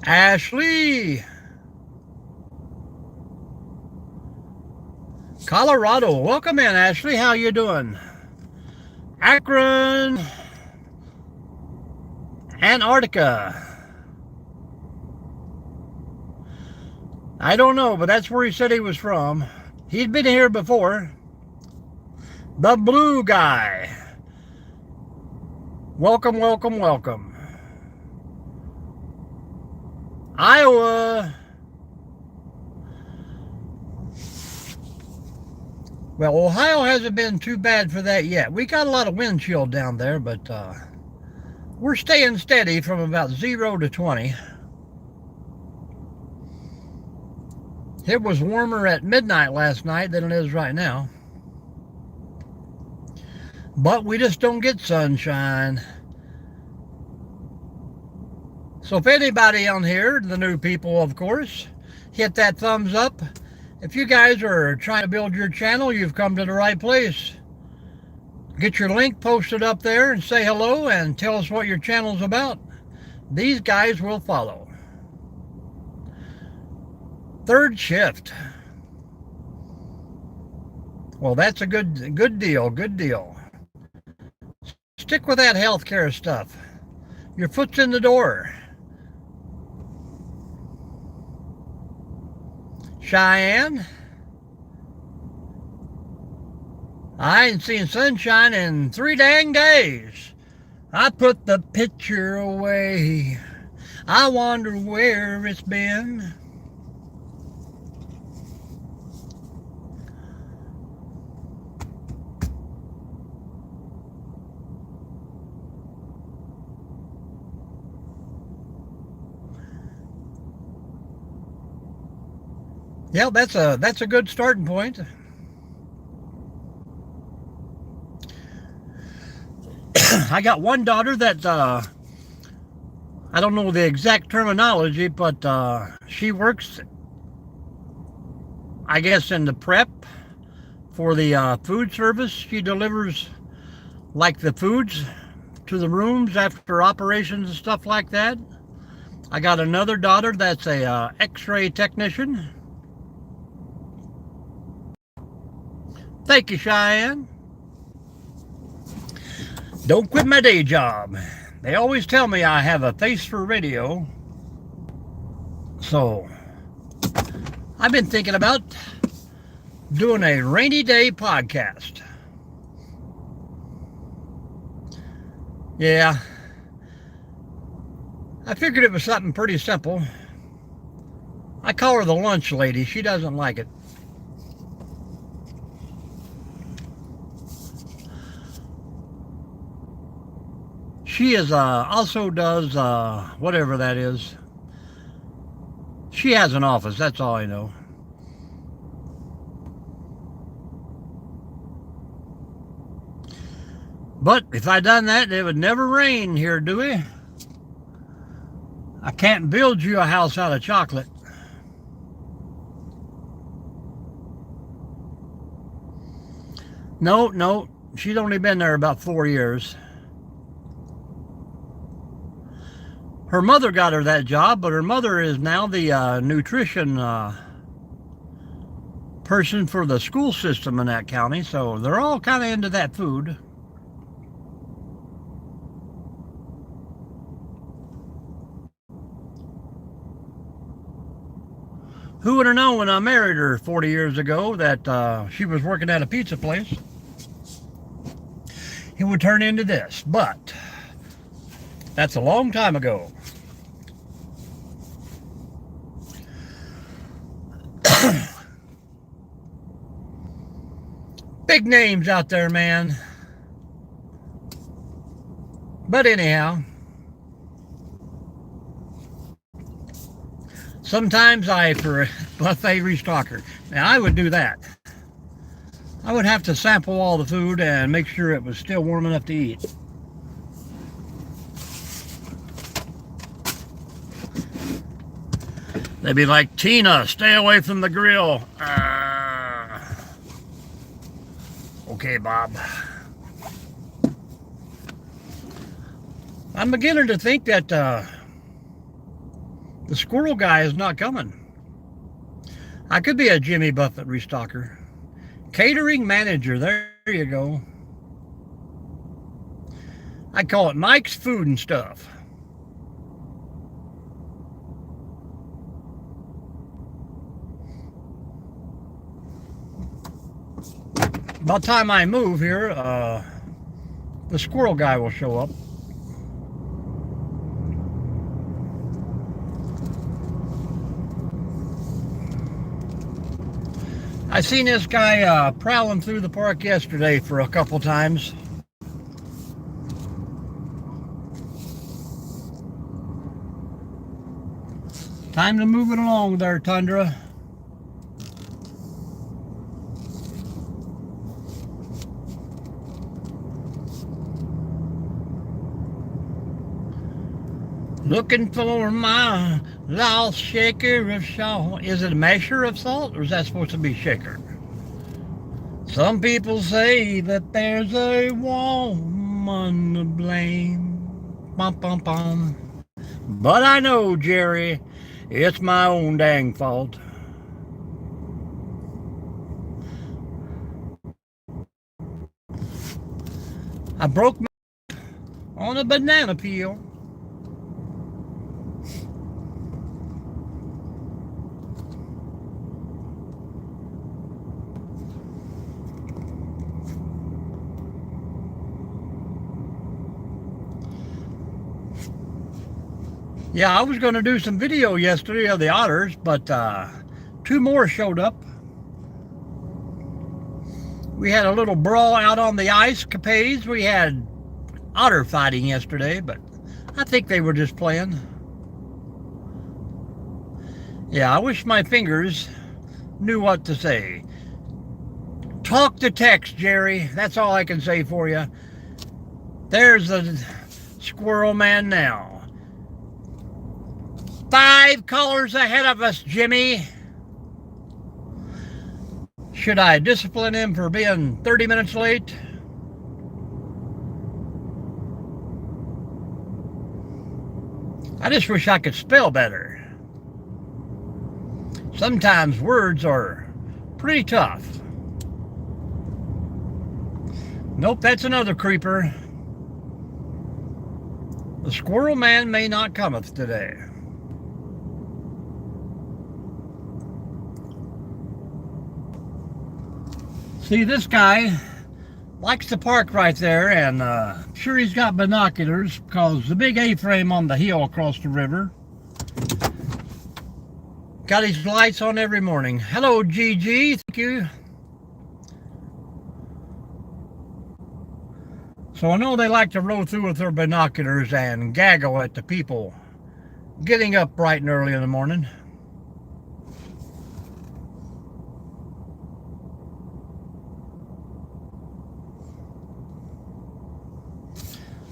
Ashley, Colorado. Welcome in, Ashley. How you doing? Akron, Antarctica. I don't know, but that's where he said he was from. He'd been here before. The blue guy. Welcome, welcome, welcome. Iowa. Well, Ohio hasn't been too bad for that yet. We got a lot of wind chill down there, but we're staying steady from about 0 to 20. It was warmer at midnight last night than it is right now. But we just don't get sunshine. So if anybody on here, the new people of course, hit that thumbs up. If you guys are trying to build your channel, you've come to the right place. Get your link posted up there and say hello and tell us what your channel's about. These guys will follow. Third shift. Well, that's a good deal, good deal. Stick with that healthcare stuff. Your foot's in the door. Cheyenne. I ain't seen sunshine in 3 dang days. I put the picture away. I wonder where it's been. Yeah, that's a good starting point. I got one daughter that I don't know the exact terminology, but she works, I guess, in the prep for the food service. She delivers like the foods to the rooms after operations and stuff like that. I got another daughter that's a x-ray technician. Thank you, Cheyenne. Don't quit my day job. They always tell me I have a face for radio. So, I've been thinking about doing a rainy day podcast. Yeah. I figured it was something pretty simple. I call her the lunch lady. She doesn't like it. She is also does whatever that is. She has an office, that's all I know. But if I done that, it would never rain here, do we? I can't build you a house out of chocolate. No, she's only been there about 4 years. Her mother got her that job, but her mother is now the nutrition person for the school system in that county, so they're all kind of into that food. Who would have known when I married her 40 years ago that she was working at a pizza place? It would turn into this, but that's a long time ago. Big names out there, man. But anyhow, sometimes for a buffet restocker. Now I would do that. I would have to sample all the food and make sure it was still warm enough to eat. They'd be like, Tina, stay away from the grill. Okay, Bob. I'm beginning to think that The squirrel guy is not coming. I could be a Jimmy Buffett restocker. Catering manager, there you go. I call it Mike's Food and Stuff. By the time I move here, the squirrel guy will show up. I seen this guy prowling through the park yesterday for a couple times. Time to move it along there, Tundra. Looking for my lost shaker of salt. Is it a measure of salt or is that supposed to be shaker? Some people say that there's a woman to blame. Bum, bum, bum. But I know, Jerry, it's my own dang fault. I broke my on a banana peel. Yeah, I was going to do some video yesterday of the otters, but 2 more showed up. We had a little brawl out on the ice capades. We had otter fighting yesterday, but I think they were just playing. Yeah, I wish my fingers knew what to say. Talk to text, Jerry. That's all I can say for you. There's the squirrel man now. 5 callers ahead of us, Jimmy. Should I discipline him for being 30 minutes late? I just wish I could spell better. Sometimes words are pretty tough. Nope, that's another creeper. The squirrel man may not cometh today. See, this guy likes to park right there, and I'm sure he's got binoculars because the big A-frame on the hill across the river got his lights on every morning. Hello, GG. Thank you. So I know they like to roll through with their binoculars and gaggle at the people getting up bright and early in the morning.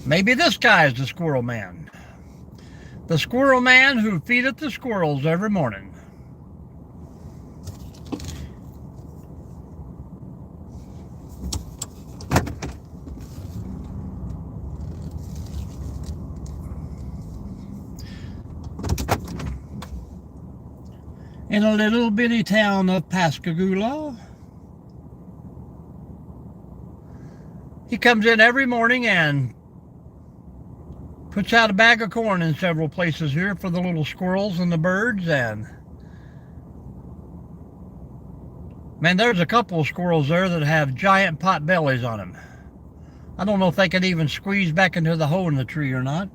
Maybe this guy is the squirrel man. The squirrel man who feedeth the squirrels every morning. In a little bitty town of Pascagoula, he comes in every morning and puts out a bag of corn in several places here for the little squirrels and the birds. And man, there's a couple of squirrels there that have giant pot bellies on them. I don't know if they can even squeeze back into the hole in the tree or not.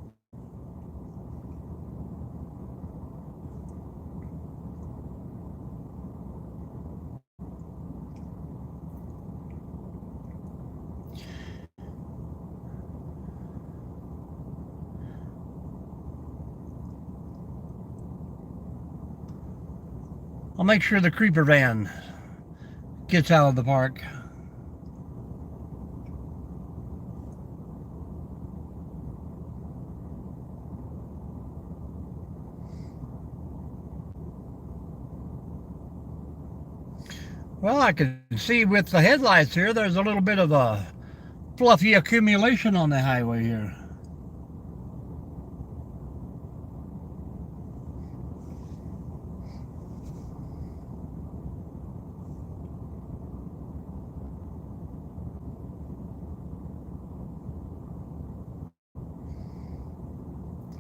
I'll make sure the creeper van gets out of the park. Well, I can see with the headlights here, there's a little bit of a fluffy accumulation on the highway here.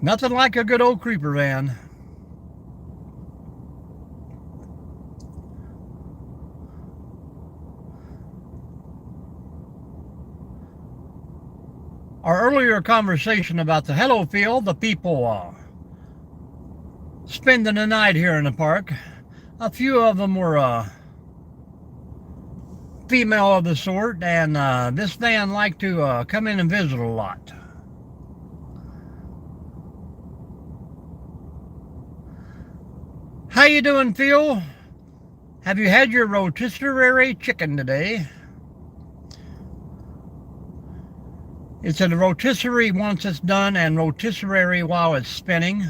Nothing like a good old creeper van. Our earlier conversation about the Hello Field, the people spending the night here in the park, a few of them were female of the sort, and this van liked to come in and visit a lot. How you doing, Phil? Have you had your rotisserie chicken today? It's a rotisserie once it's done and rotisserie while it's spinning.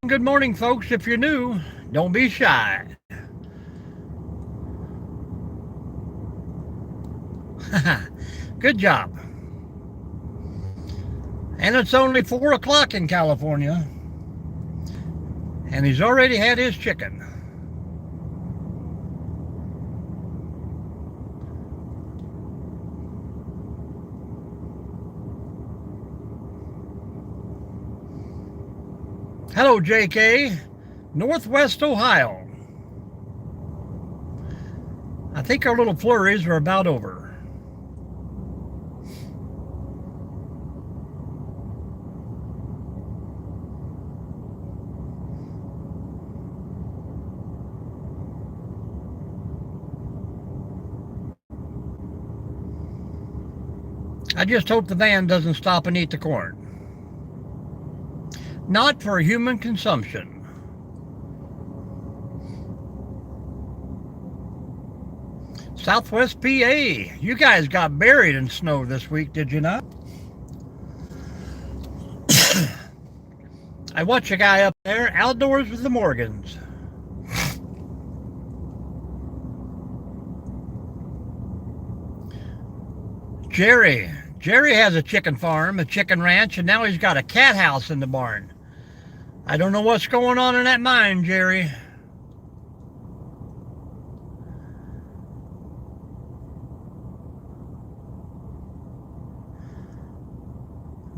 Good morning, folks. If you're new, don't be shy. Good job. And it's only 4 o'clock in California, and he's already had his chicken. Hello, JK, Northwest Ohio. I think our little flurries are about over. I just hope the van doesn't stop and eat the corn. Not for human consumption. Southwest PA, you guys got buried in snow this week, did you not? I watch a guy up there outdoors with the Morgans. Jerry has a chicken farm, a chicken ranch, and now he's got a cat house in the barn. I don't know what's going on in that mine, Jerry.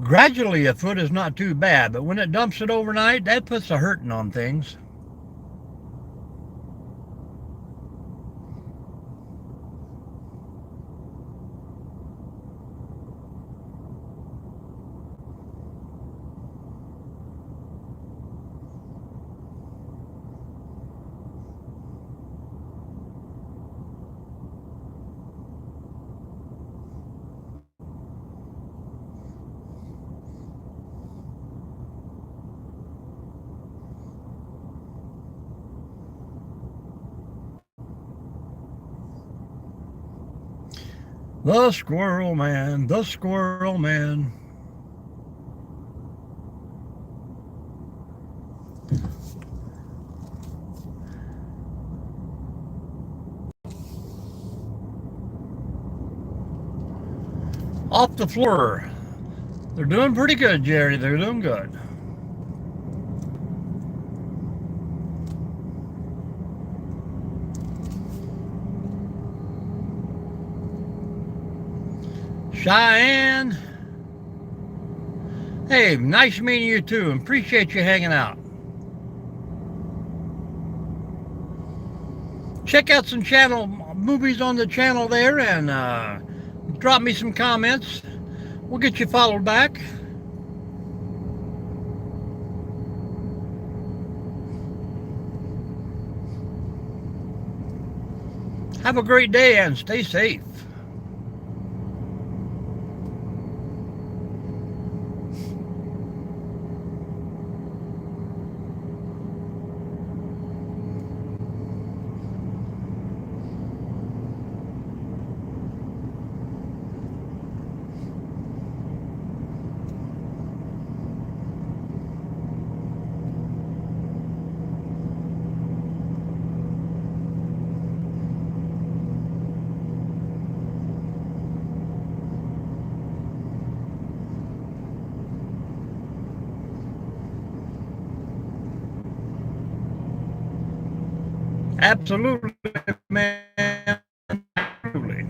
Gradually, a foot is not too bad, but when it dumps it overnight, that puts a hurting on things. The squirrel man, the squirrel man. Off the floor. They're doing pretty good, Jerry. They're doing good. Cheyenne. Hey, nice meeting you too. Appreciate you hanging out. Check out some channel movies on the channel there and drop me some comments. We'll get you followed back. Have a great day and stay safe. Absolutely, man. Absolutely.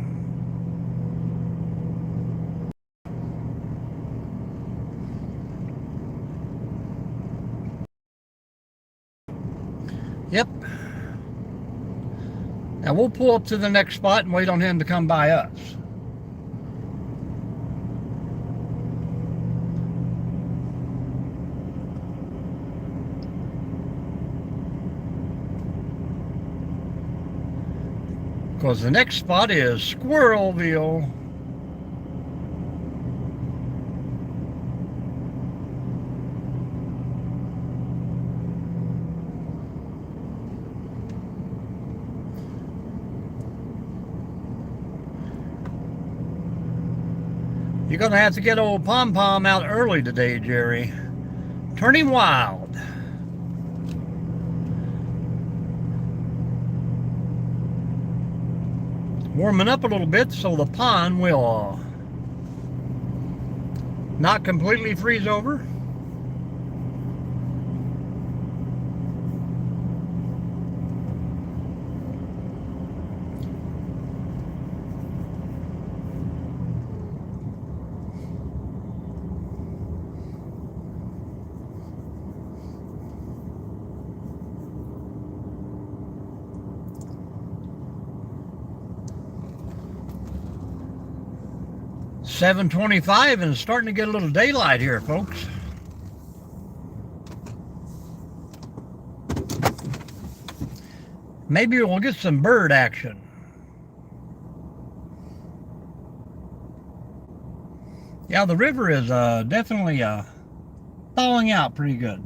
Yep. Now we'll pull up to the next spot and wait on him to come by us. Because the next spot is Squirrelville. You're going to have to get old Pom Pom out early today, Jerry. Turn him wild. Warming up a little bit so the pond will not completely freeze over. $7:25 and starting to get a little daylight here, folks. Maybe we'll get some bird action. Yeah, the river is definitely thawing out pretty good.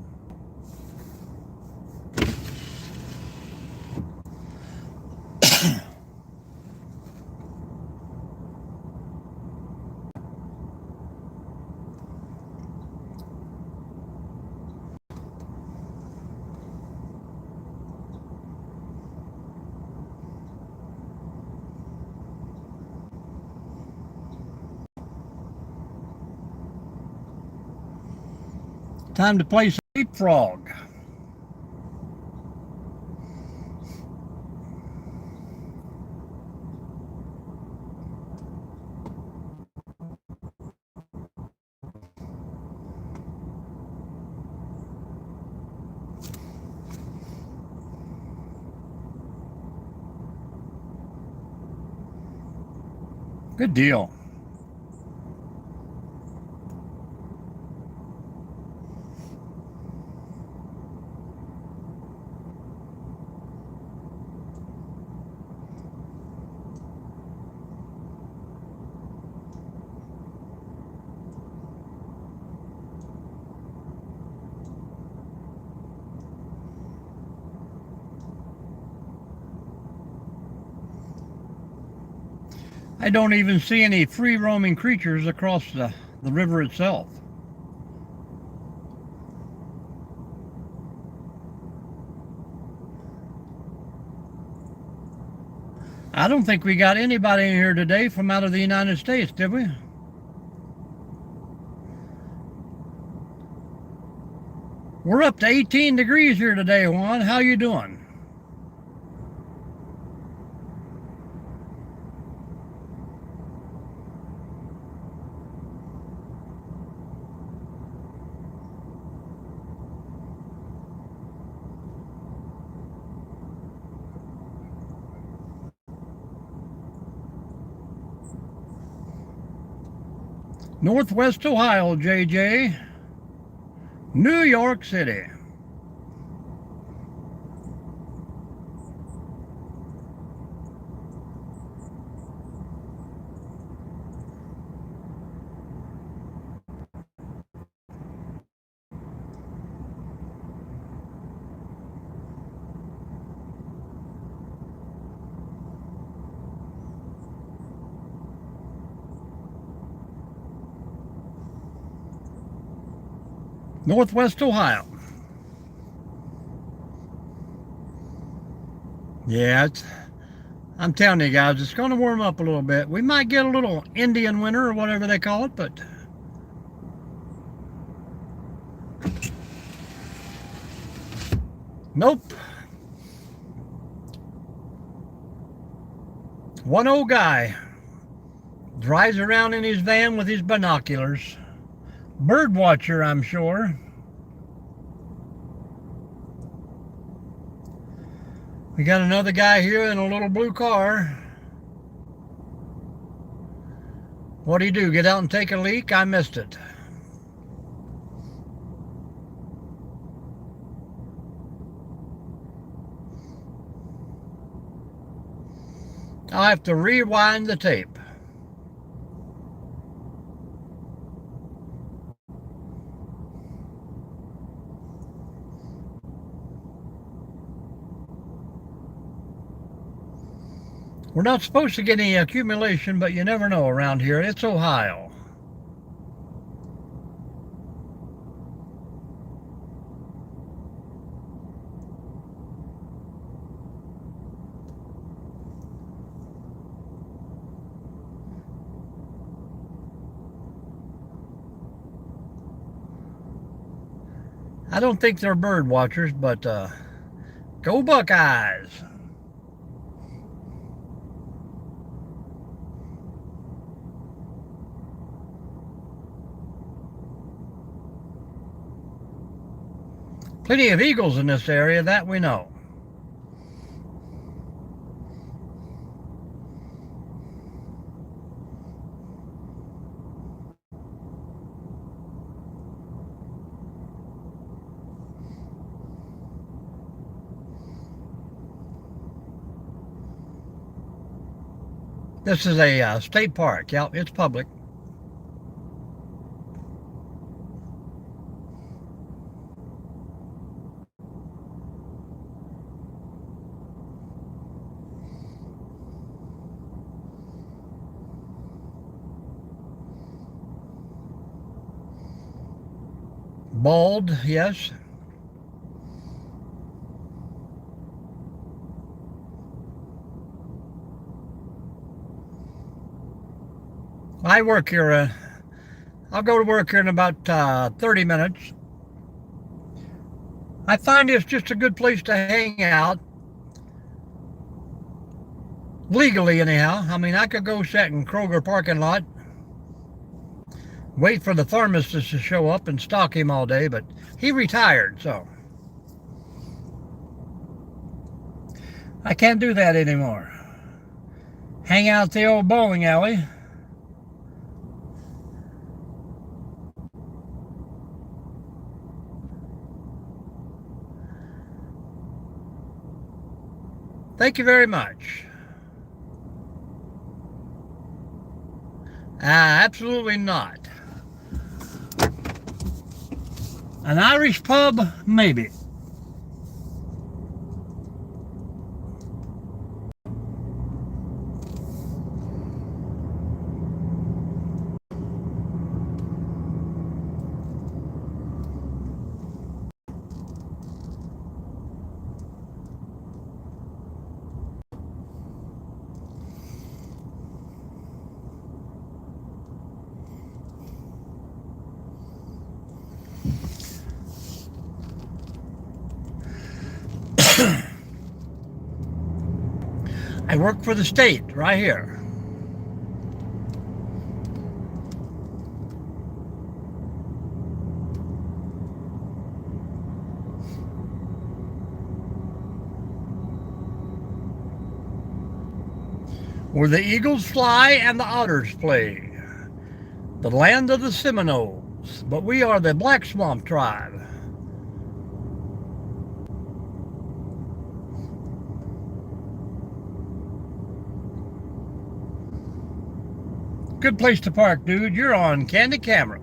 Time to play some leapfrog. Good deal. I don't even see any free-roaming creatures across the river itself. I don't think we got anybody in here today from out of the United States, did we? We're up to 18 degrees here today, Juan. How you doing? Northwest Ohio, JJ. New York City. Northwest Ohio. Yeah, I'm telling you guys, it's going to warm up a little bit. We might get a little Indian winter or whatever they call it, but nope. One old guy drives around in his van with his binoculars. Bird watcher, I'm sure. We got another guy here in a little blue car. What'd he do? Get out and take a leak? I missed it. I'll have to rewind the tape. We're not supposed to get any accumulation, but you never know around here. It's Ohio. I don't think they're bird watchers, but go Buckeyes! Plenty of eagles in this area, that we know. This is a state park. Yeah, it's public. Bald, yes. I work here. I'll go to work here in about 30 minutes. I find it's just a good place to hang out. Legally, anyhow. I mean, I could go sit in Kroger parking lot, wait for the pharmacist to show up and stalk him all day, but he retired, so I can't do that anymore. Hang out at the old bowling alley. Thank you very much. Absolutely not. An Irish pub? Maybe. I work for the state right here. Where the eagles fly and the otters play. The land of the Seminoles, but we are the Black Swamp tribe. Good place to park, dude. You're on candid camera.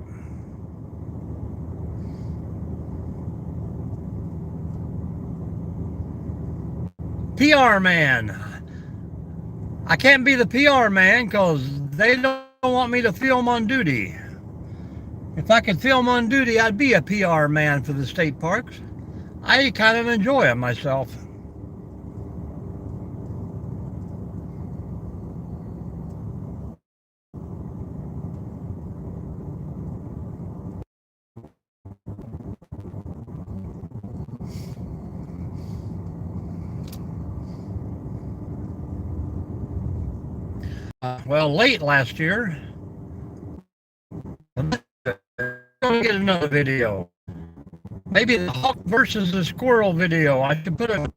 PR man. I can't be the PR man because they don't want me to film on duty. If I could film on duty, I'd be a PR man for the state parks. I kind of enjoy them myself. well, late last year. I'm gonna get another video. Maybe the hawk versus the squirrel video. I should put a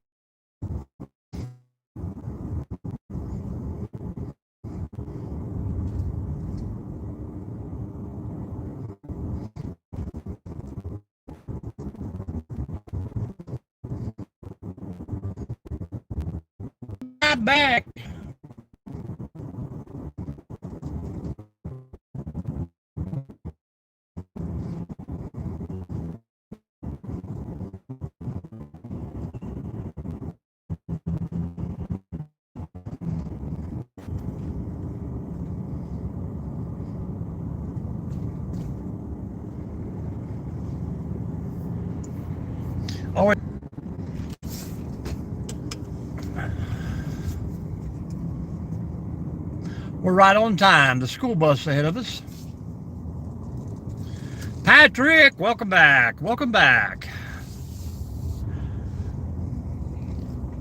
back. Oh, we're right on time. The school bus ahead of us. Patrick, welcome back. Welcome back.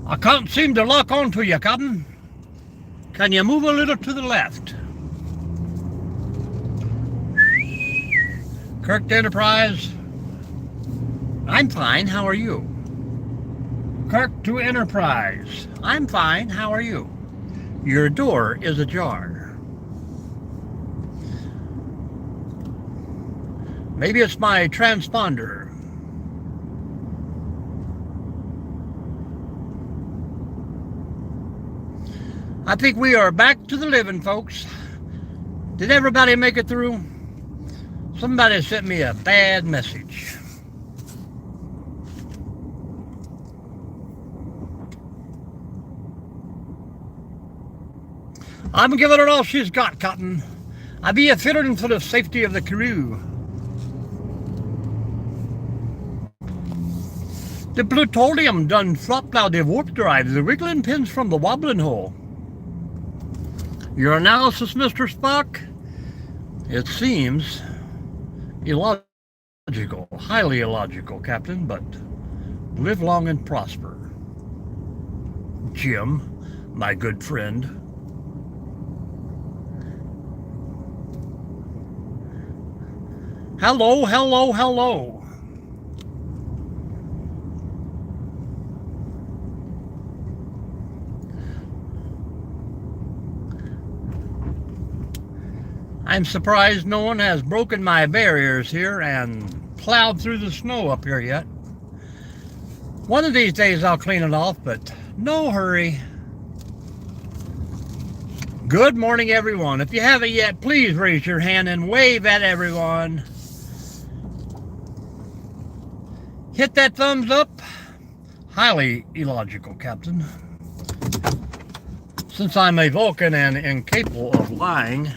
I can't seem to lock onto you, Captain. Can you move a little to the left? Kirk to Enterprise. I'm fine. How are you? Kirk to Enterprise. I'm fine. How are you? Your door is ajar. Maybe it's my transponder. I think we are back to the living, folks. Did everybody make it through? Somebody sent me a bad message. I'm giving her all she's got, Cotton. I be a fearing for the safety of the crew. The plutonium done flopped out the warp drive, the wiggling pins from the wobbling hole. Your analysis, Mr. Spock? It seems illogical, highly illogical, Captain, but live long and prosper. Jim, my good friend. Hello, hello, hello. I'm surprised no one has broken my barriers here and plowed through the snow up here yet. One of these days I'll clean it off, but no hurry. Good morning, everyone. If you haven't yet, please raise your hand and wave at everyone. Hit that thumbs up. Highly illogical, Captain. Since I'm a Vulcan and incapable of lying,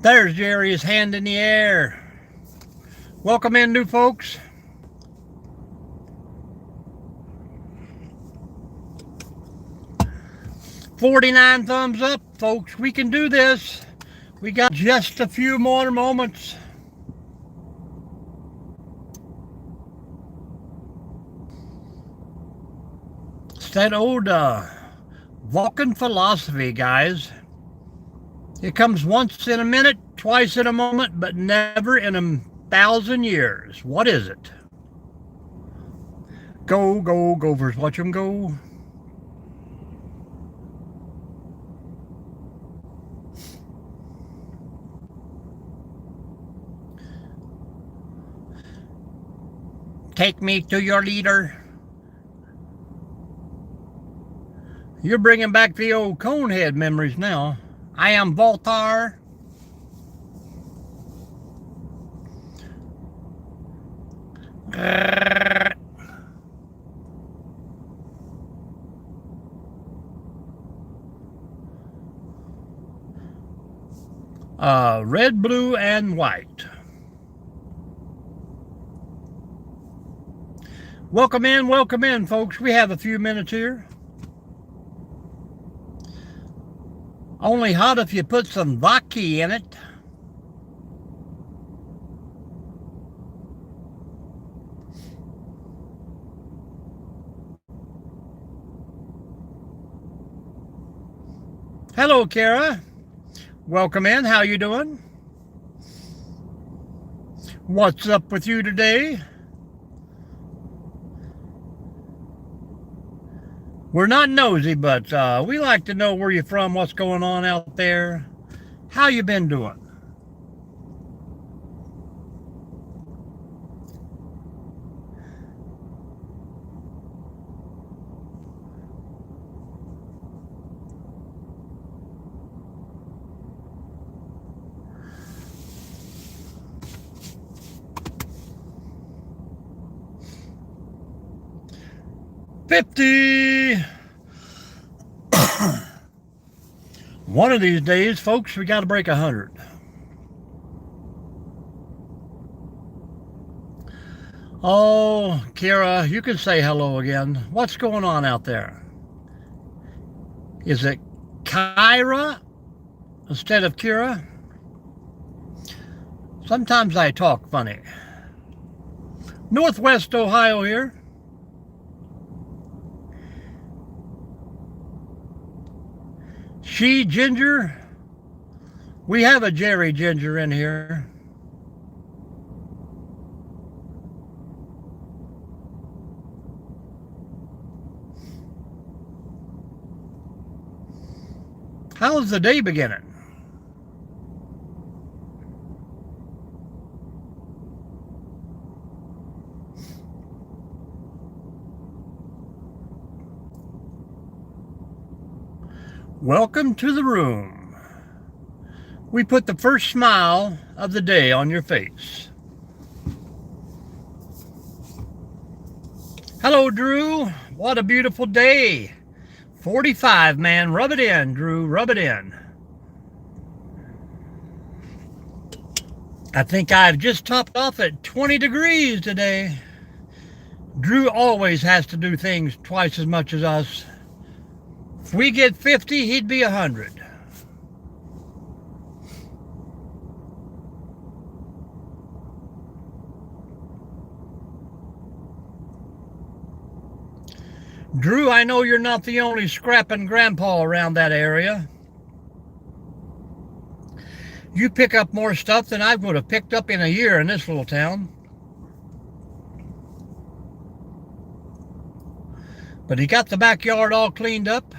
there's Jerry's hand in the air. Welcome in, new folks. $49 thumbs up, folks. We can do this. We got just a few more moments. It's that old Vulcan philosophy, guys. It comes once in a minute, twice in a moment, but never in 1,000 years. What is it? Go, go, Gophers. Watch them go. Take me to your leader. You're bringing back the old Conehead memories now. I am Voltar. Red, blue, and white. Welcome in, folks. We have a few minutes here. Only hot if you put some vodka in it. Hello, Kara. Welcome in. How you doing? What's up with you today? We're not nosy, but we like to know where you're from, what's going on out there, how you been doing. $50. One of these days, folks, we got to break 100. Oh, Kira, you can say hello again. What's going on out there? Is it Kyra instead of Kira? Sometimes I talk funny. Northwest Ohio here. She Ginger. We have a Jerry Ginger in here. How's the day beginning? Welcome to the room. We put the first smile of the day on your face. Hello, Drew. What a beautiful day. 45, man. Rub it in, Drew. Rub it in. I think I've just topped off at 20 degrees today. Drew always has to do things twice as much as us. If we get 50, he'd be 100. Drew, I know you're not the only scrapping grandpa around that area. You pick up more stuff than I would have picked up in a year in this little town. But he got the backyard all cleaned up,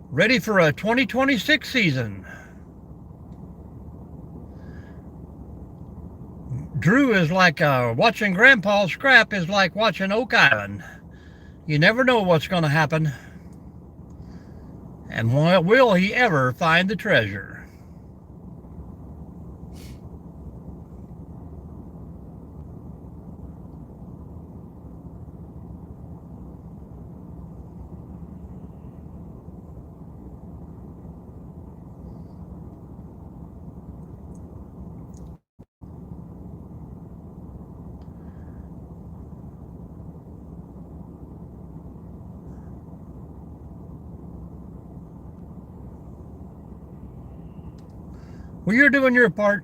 ready for a 2026 season. Drew is like watching Grandpa scrap is like watching Oak Island. You never know what's going to happen. And will he ever find the treasure? Well, you're doing your part.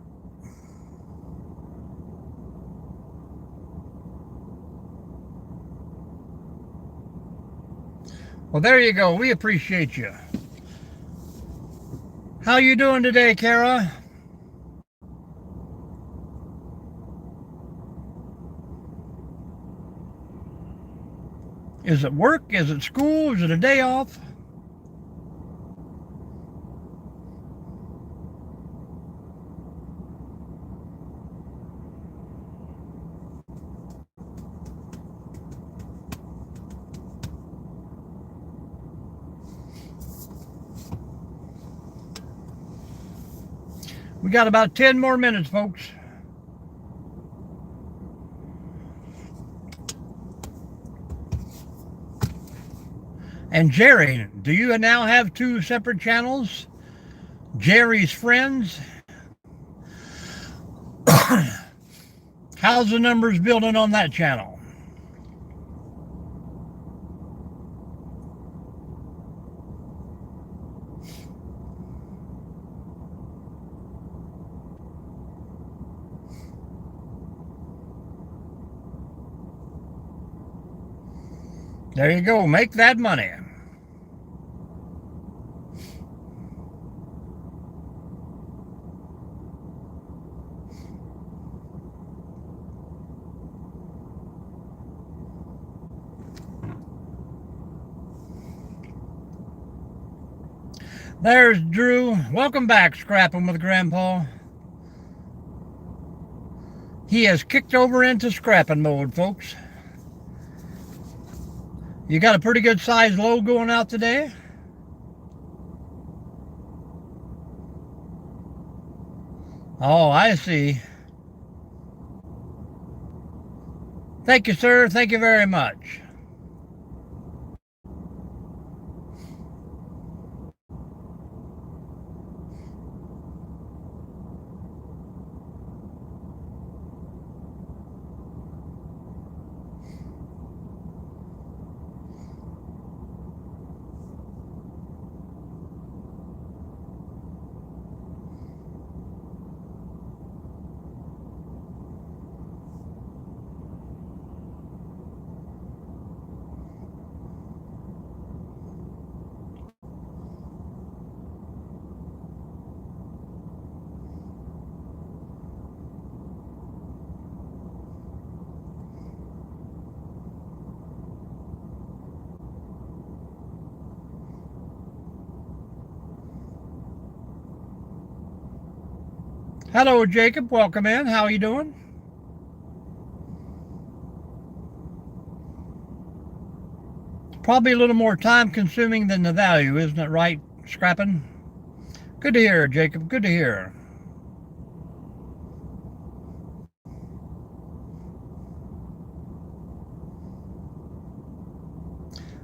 Well, there you go. We appreciate you. How you doing today, Kara? Is it work? Is it school? Is it a day off? We got about 10 more minutes, folks. And Jerry, do you now have 2 separate channels? Jerry's Friends. How's the numbers building on that channel? There you go. Make that money. There's Drew. Welcome back, Scrapping with Grandpa. He has kicked over into scrapping mode, folks. You got a pretty good sized load going out today? Oh, I see. Thank you, sir. Thank you very much. Hello, Jacob. Welcome in. How are you doing? Probably a little more time consuming than the value, isn't it right, Scrapping? Good to hear, Jacob. Good to hear.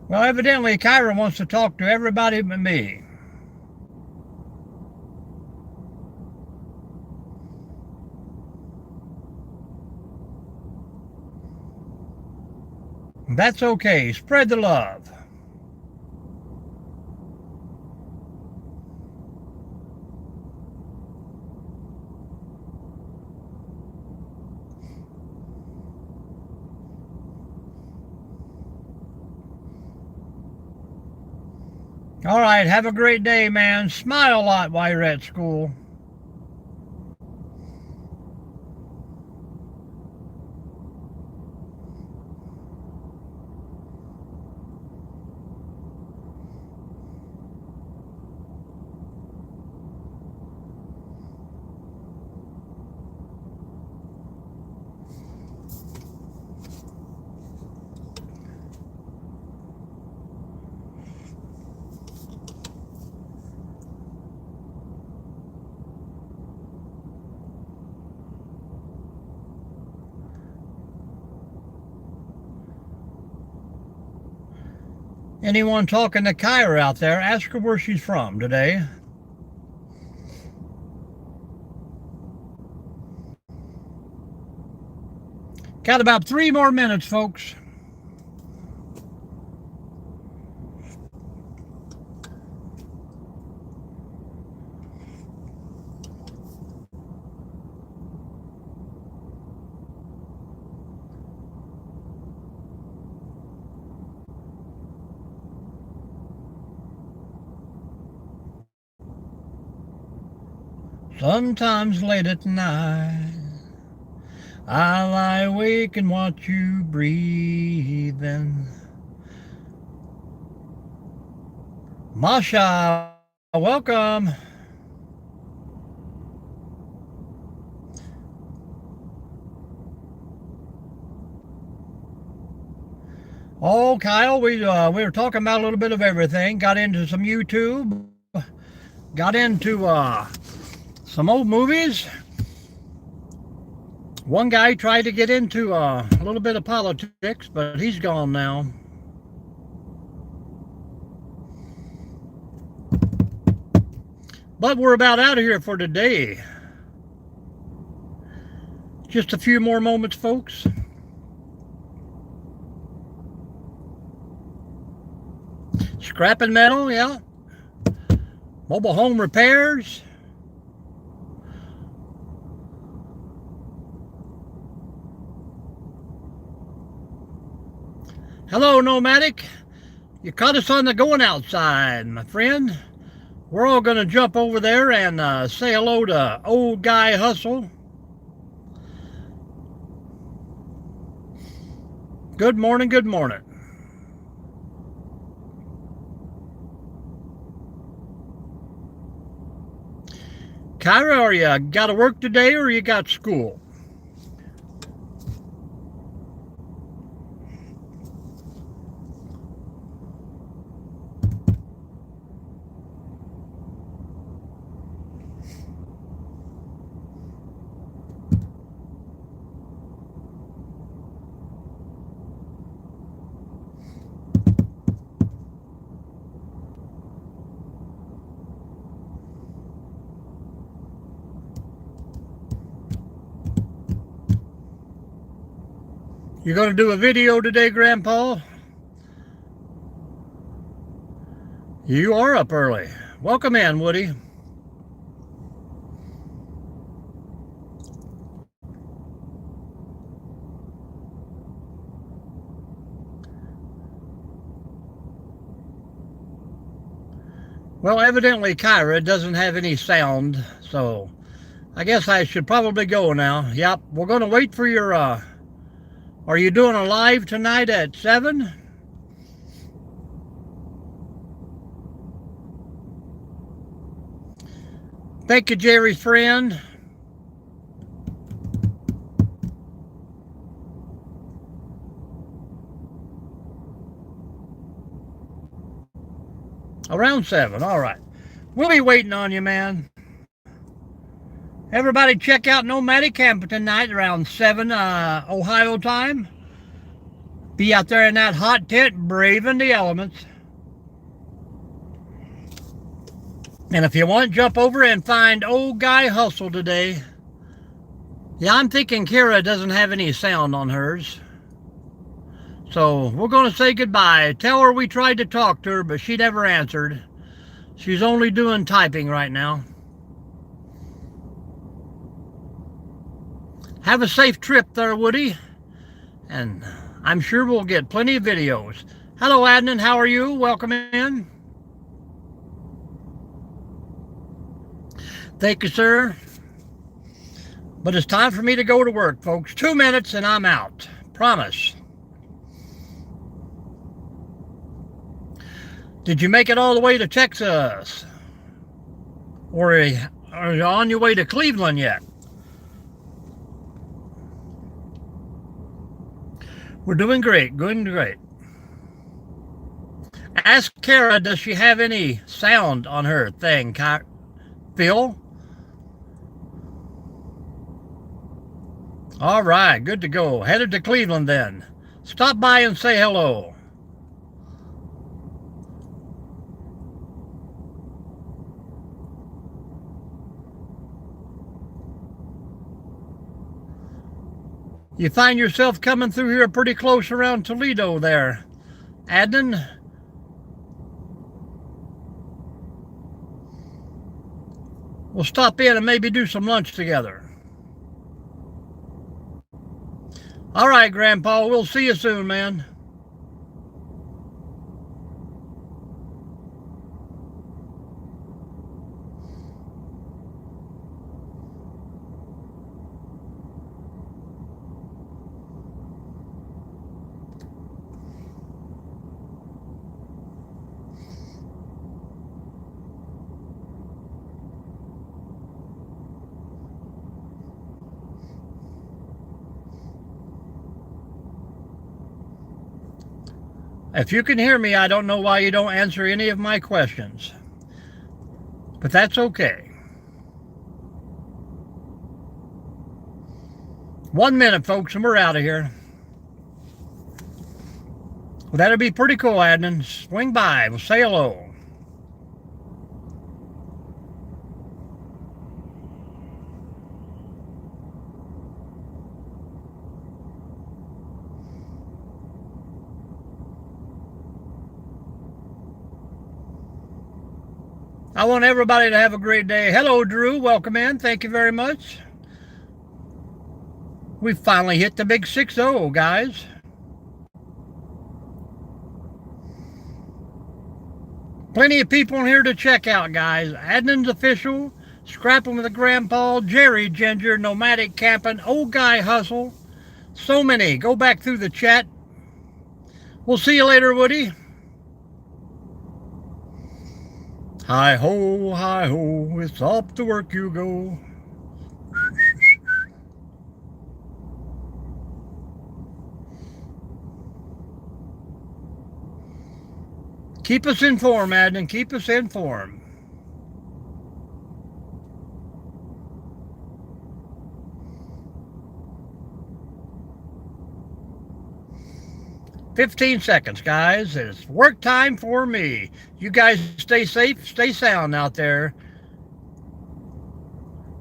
Well, evidently, Kyra wants to talk to everybody but me. That's okay. Spread the love. All right, have a great day, man. Smile a lot while you're at school. Anyone talking to Kyra out there, ask her where she's from today. Got about 3 more minutes, folks. Sometimes late at night, I lie awake and watch you breathing. Masha, welcome. Oh, Kyle, we were talking about a little bit of everything. Got into some YouTube. Got into some old movies. One guy tried to get into a little bit of politics, but he's gone now. But we're about out of here for today. Just a few more moments, folks. Scrap and metal, yeah. Mobile home repairs. Hello, Nomadic. You caught us on the going outside, my friend. We're all going to jump over there and say hello to Old Guy Hustle. Good morning, good morning. Kyra, are you got to work today or you got school? You going to do a video today, Grandpa? You are up early. Welcome in, Woody. Well, evidently Kyra doesn't have any sound, so I guess I should probably go now. Yep, we're going to wait for your, are you doing a live tonight at 7? Thank you, Jerry's friend. Around 7, all right. We'll be waiting on you, man. Everybody check out Nomadic Camp tonight around 7 Ohio time. Be out there in that hot tent, braving the elements. And if you want, jump over and find Old Guy Hustle today. Yeah, I'm thinking Kira doesn't have any sound on hers. So we're going to say goodbye. Tell her we tried to talk to her, but she never answered. She's only doing typing right now. Have a safe trip there, Woody. And I'm sure we'll get plenty of videos. Hello, Adnan. How are you? Welcome in. Thank you, sir. But it's time for me to go to work, folks. 2 minutes and I'm out. Promise. Did you make it all the way to Texas? Or are you on your way to Cleveland yet? We're doing great, doing great. Ask Kara, does she have any sound on her thing, Phil? All right, good to go. Headed to Cleveland then. Stop by and say hello. You find yourself coming through here pretty close around Toledo there, Adnan. We'll stop in and maybe do some lunch together. All right, Grandpa, we'll see you soon, man. If you can hear me, I don't know why you don't answer any of my questions. But that's okay. 1 minute, folks, and we're out of here. Well, that'll be pretty cool, Adnan. Swing by. We'll say hello. I want everybody to have a great day. Hello, Drew. Welcome in. Thank you very much. We finally hit the big 6-0, guys. Plenty of people in here to check out, guys. Adnan's Official, Scrapping with the Grandpa, Jerry Ginger, Nomadic Camping, Old Guy Hustle. So many. Go back through the chat. We'll see you later, Woody. hi ho, it's off to work you go. Keep us informed, Adnan. Keep us informed. "15 seconds, guys. It's work time for me. You guys stay safe, stay sound out there.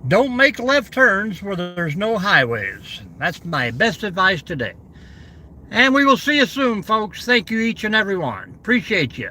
Don't make left turns where there's no highways. That's my best advice today. And we will see you soon, folks. Thank you, each and every one. Appreciate you.